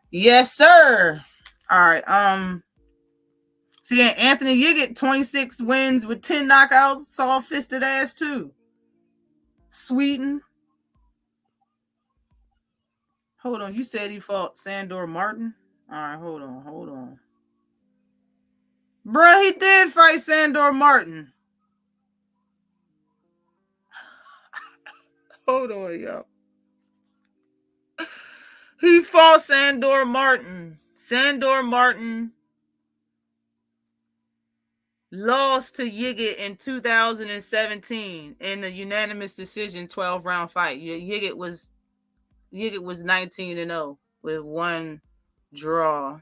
Yes, sir. All right. See, Anthony Yigit, 26 wins with 10 knockouts. Soft-fisted ass, too. Sweden. Hold on. You said he fought Sandor Martin? All right, hold on. Bruh, he did fight Sandor Martin. Hold on, y'all. He fought Sandor Martin. Sandor Martin lost to Yigit in 2017 in a unanimous decision 12-round fight. Yigit was 19-0 with one draw.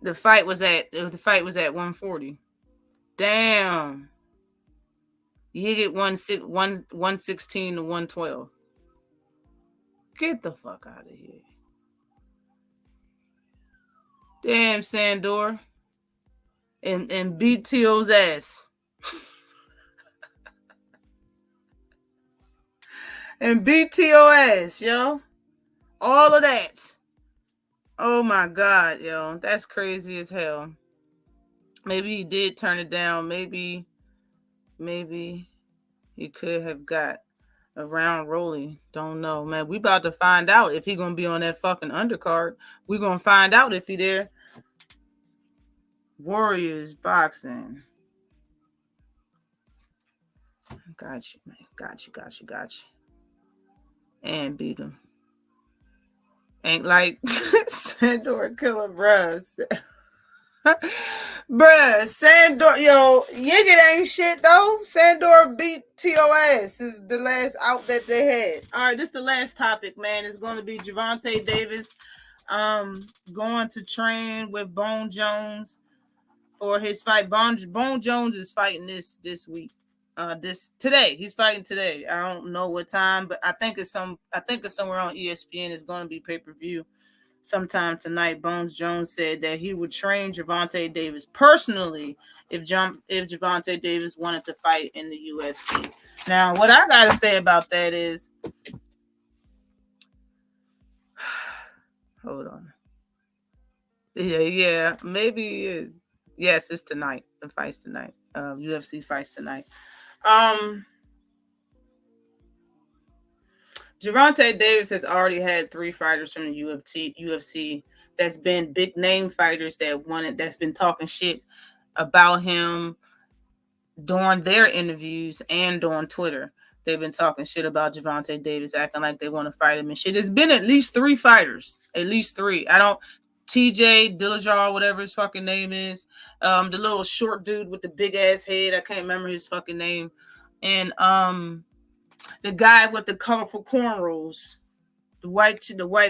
The fight was at 140. Damn. Yigit won 116 to 112. Get the fuck out of here. Damn, Sandor. And beat T.O.'s ass. And beat T.O. ass, yo. All of that. Oh my God, yo. That's crazy as hell. Maybe he did turn it down. Maybe he could have got around Rolly. Don't know, man. We about to find out if he gonna be on that fucking undercard. We gonna find out if he there. Warriors boxing. Got you, man. Got you. And beat him. Ain't like Sandor killer, bruh. Bruh, Sandor, yo, Yigit ain't shit though. Sandor beat TOS is the last out that they had. All right, this is the last topic, man. It's going to be Gervonta Davis going to train with Bone Jones for his fight. Bone Jones is fighting this week. Today. He's fighting today. I don't know what time, but I think it's somewhere on ESPN. It's going to be pay-per-view sometime tonight. Bones Jones said that he would train Gervonta Davis personally if Gervonta Davis wanted to fight in the UFC. Now, what I gotta say about that is, hold on. Yeah, maybe it is. Yes, it's tonight. The fight's tonight. UFC fights tonight. Gervonta Davis has already had 3 fighters from the UFC that's been big name fighters that's been talking shit about him during their interviews and on Twitter. They've been talking shit about Gervonta Davis, acting like they want to fight him and shit. There's been at least 3 fighters. At least 3. TJ Dillashaw, whatever his fucking name is. The little short dude with the big ass head. I can't remember his fucking name. And the guy with the colorful cornrows, the white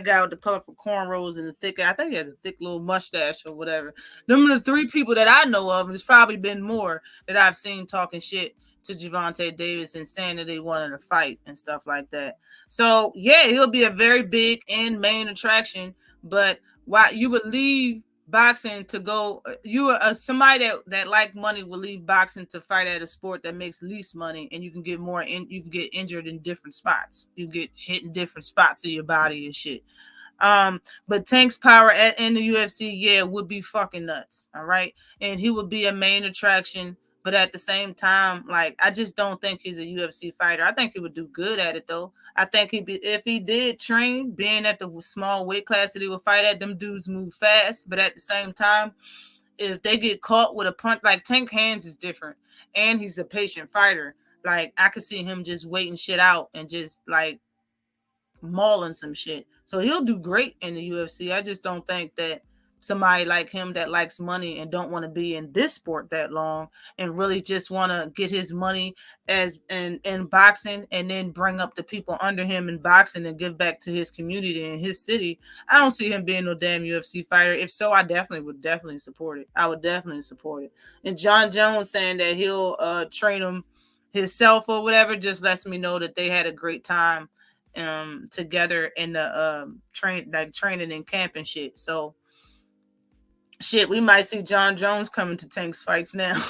guy with the colorful cornrows and I think he has a thick little mustache or whatever. Them are the 3 people that I know of. There's probably been more that I've seen talking shit to Gervonta Davis and saying that they wanted to fight and stuff like that. So yeah, he'll be a very big and main attraction. But why you would leave boxing to go, you are somebody that like money will leave boxing to fight at a sport that makes least money, and you can get more you can get injured in different spots. You get hit in different spots of your body and shit. But Tank's power in the UFC, would be fucking nuts. All right. And he would be a main attraction, but at the same time, like, I just don't think he's a UFC fighter. I think he would do good at it though. I think if he did train, being at the small weight class that he would fight at, them dudes move fast. But at the same time, if they get caught with a punch, like Tank hands is different, and he's a patient fighter. Like, I could see him just waiting shit out and just like mauling some shit. So he'll do great in the UFC. I just don't think that somebody like him that likes money and don't want to be in this sport that long and really just want to get his money as in boxing and then bring up the people under him in boxing and give back to his community and his city. I don't see him being no damn UFC fighter. If so, I would definitely support it. I would definitely support it. And John Jones saying that he'll train him himself or whatever just lets me know that they had a great time together in the training and camp and shit. So shit, we might see John Jones coming to Tank's fights now.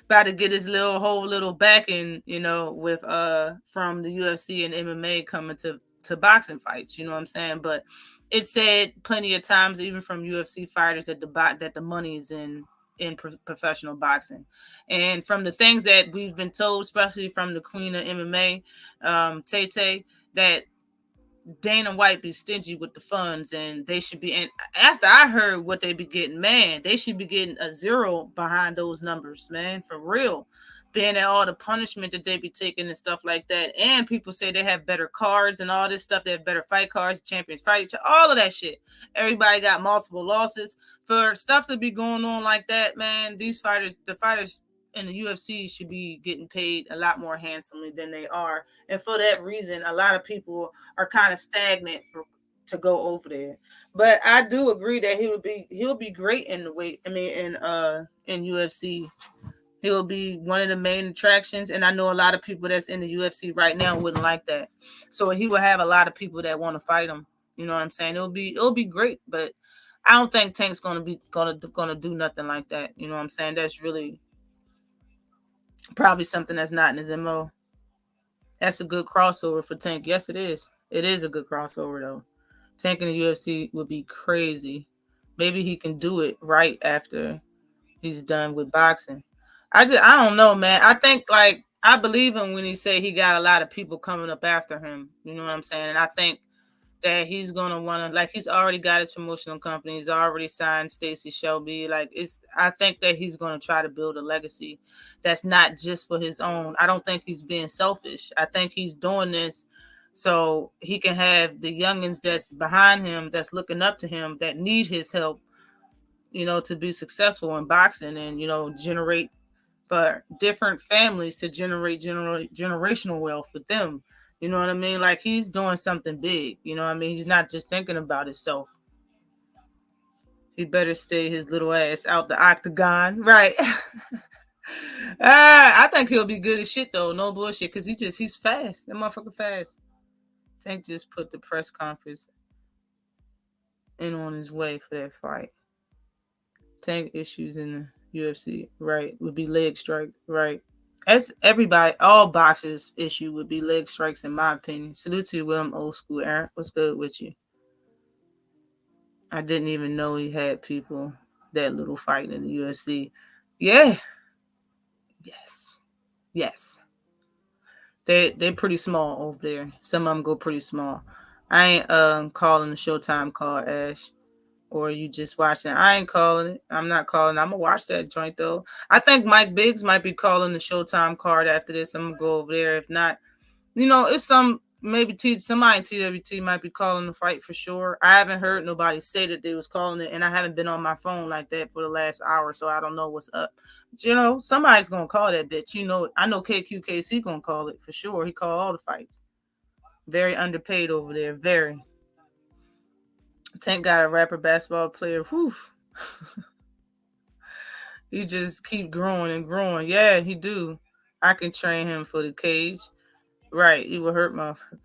About to get his whole little backing, with from the UFC and MMA coming to boxing fights, you know what I'm saying? But it said plenty of times, even from UFC fighters, that the money is in professional boxing. And from the things that we've been told, especially from the queen of MMA, Tay, that Dana White be stingy with the funds, and they should be. And after I heard what they be getting, man, they should be getting a zero behind those numbers, man, for real. Being at all the punishment that they be taking and stuff like that. And people say they have better cards and all this stuff. They have better fight cards, champions fight, all of that shit. Everybody got multiple losses. For stuff to be going on like that, man, the fighters in the UFC should be getting paid a lot more handsomely than they are. And for that reason, a lot of people are kind of stagnant to go over there. But I do agree that he'll be great in the weight. I mean, in UFC. He'll be one of the main attractions. And I know a lot of people that's in the UFC right now wouldn't like that. So he will have a lot of people that want to fight him. You know what I'm saying? It'll be great, but I don't think Tank's gonna do nothing like that. You know what I'm saying? That's really probably something that's not in his MO. That's a good crossover for Tank. Yes, it is. It is a good crossover, though. Tank in the UFC would be crazy. Maybe he can do it right after he's done with boxing. I don't know, man. I think, I believe him when he say he got a lot of people coming up after him. You know what I'm saying? And I think that he's gonna want to, he's already got his promotional company. He's already signed Stacey Shelby. I think that he's gonna try to build a legacy that's not just for his own. I don't think he's being selfish. I think he's doing this so he can have the youngins that's behind him, that's looking up to him, that need his help, to be successful in boxing and, generate for different families to generate generational wealth with them. You know what I mean? He's doing something big. You know what I mean? He's not just thinking about himself. He better stay his little ass out the octagon. Right. I think he'll be good as shit, though. No bullshit. Because he's fast. That motherfucker fast. Tank just put the press conference in on his way for that fight. Tank issues in the UFC. Right. Would be leg strike. Right. As everybody, all boxers' issue would be leg strikes, in my opinion. Salute to you, William Old School. Aaron, what's good with you? I didn't even know he had people that little fighting in the UFC. Yeah. Yes. They're pretty small over there. Some of them go pretty small. I ain't calling the Showtime call, Ash. Or you just watching. I ain't calling it. I'm not calling. I'm going to watch that joint, though. I think Mike Biggs might be calling the Showtime card after this. I'm going to go over there. If not, it's somebody in TWT might be calling the fight for sure. I haven't heard nobody say that they was calling it, and I haven't been on my phone like that for the last hour, so I don't know what's up. But, somebody's going to call that bitch. I know KQKC going to call it for sure. He called all the fights. Very underpaid over there. Very. Tank got a rapper basketball player. Whew. He just keep growing and growing. Yeah, he do. I can train him for the cage. Right. He will hurt motherfuckers.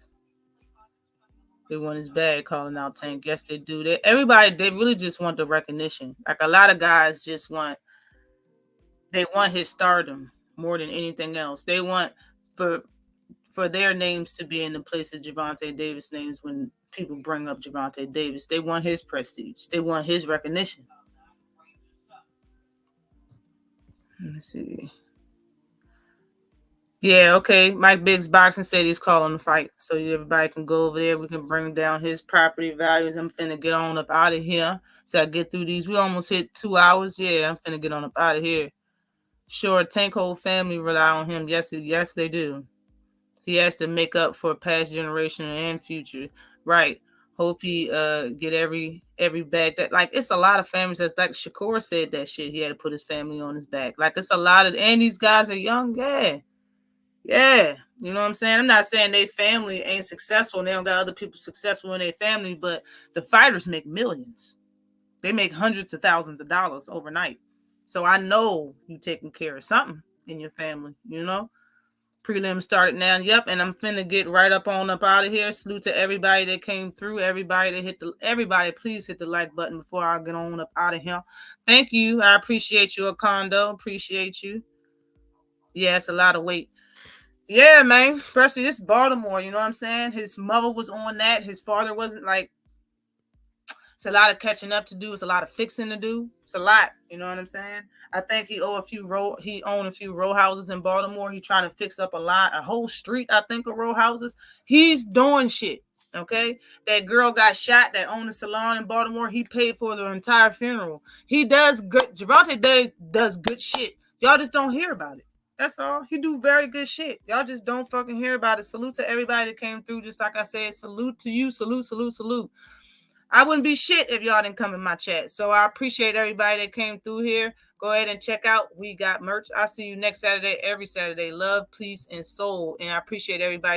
They want his bag calling out Tank. Yes, they do. They really just want the recognition. A lot of guys just want his stardom more than anything else. They want for their names to be in the place of Gervonta Davis names when people bring up Gervonta Davis. They want his prestige. They want his recognition. Let me see. Yeah, okay. Mike Biggs Boxing said he's calling the fight. So everybody can go over there. We can bring down his property values. I'm finna get on up out of here. So I get through these. We almost hit 2 hours. Yeah, I'm finna get on up out of here. Sure, Tank whole family rely on him. Yes, they do. He has to make up for past generation and future. Right. Hope he get every bag that, like, it's a lot of families that's like Shakur said that shit. He had to put his family on his back. Like, it's a lot of, and these guys are young. Yeah. Yeah. You know what I'm saying? I'm not saying they family ain't successful and they don't got other people successful in their family, but the fighters make millions. They make hundreds of thousands of dollars overnight. So I know you taking care of something in your family, you know? Prelim started now. Yep, and I'm finna get right up out of here. Salute to everybody that came through. Everybody, please hit the like button before I get on up out of here. Thank you. I appreciate you, Akondo. Appreciate you. Yeah, it's a lot of weight. Yeah, man. Especially this Baltimore, you know what I'm saying? His mother was on that. His father wasn't. Like, it's a lot of catching up to do. It's a lot of fixing to do. It's a lot. You know what I'm saying? I think he owned a few row houses in Baltimore. He's trying to fix up a whole street, I think, of row houses. He's doing shit. Okay? That girl got shot that owned a salon in Baltimore. He paid for the entire funeral. He does good. Gervonta Davis does good shit. Y'all just don't hear about it. That's all. He do very good shit. Y'all just don't fucking hear about it. Salute to everybody that came through. Just like I said, salute to you. Salute, salute, salute. I wouldn't be shit if y'all didn't come in my chat. So I appreciate everybody that came through here. Go ahead and check out. We got merch. I'll see you next Saturday, every Saturday. Love, peace, and soul. And I appreciate everybody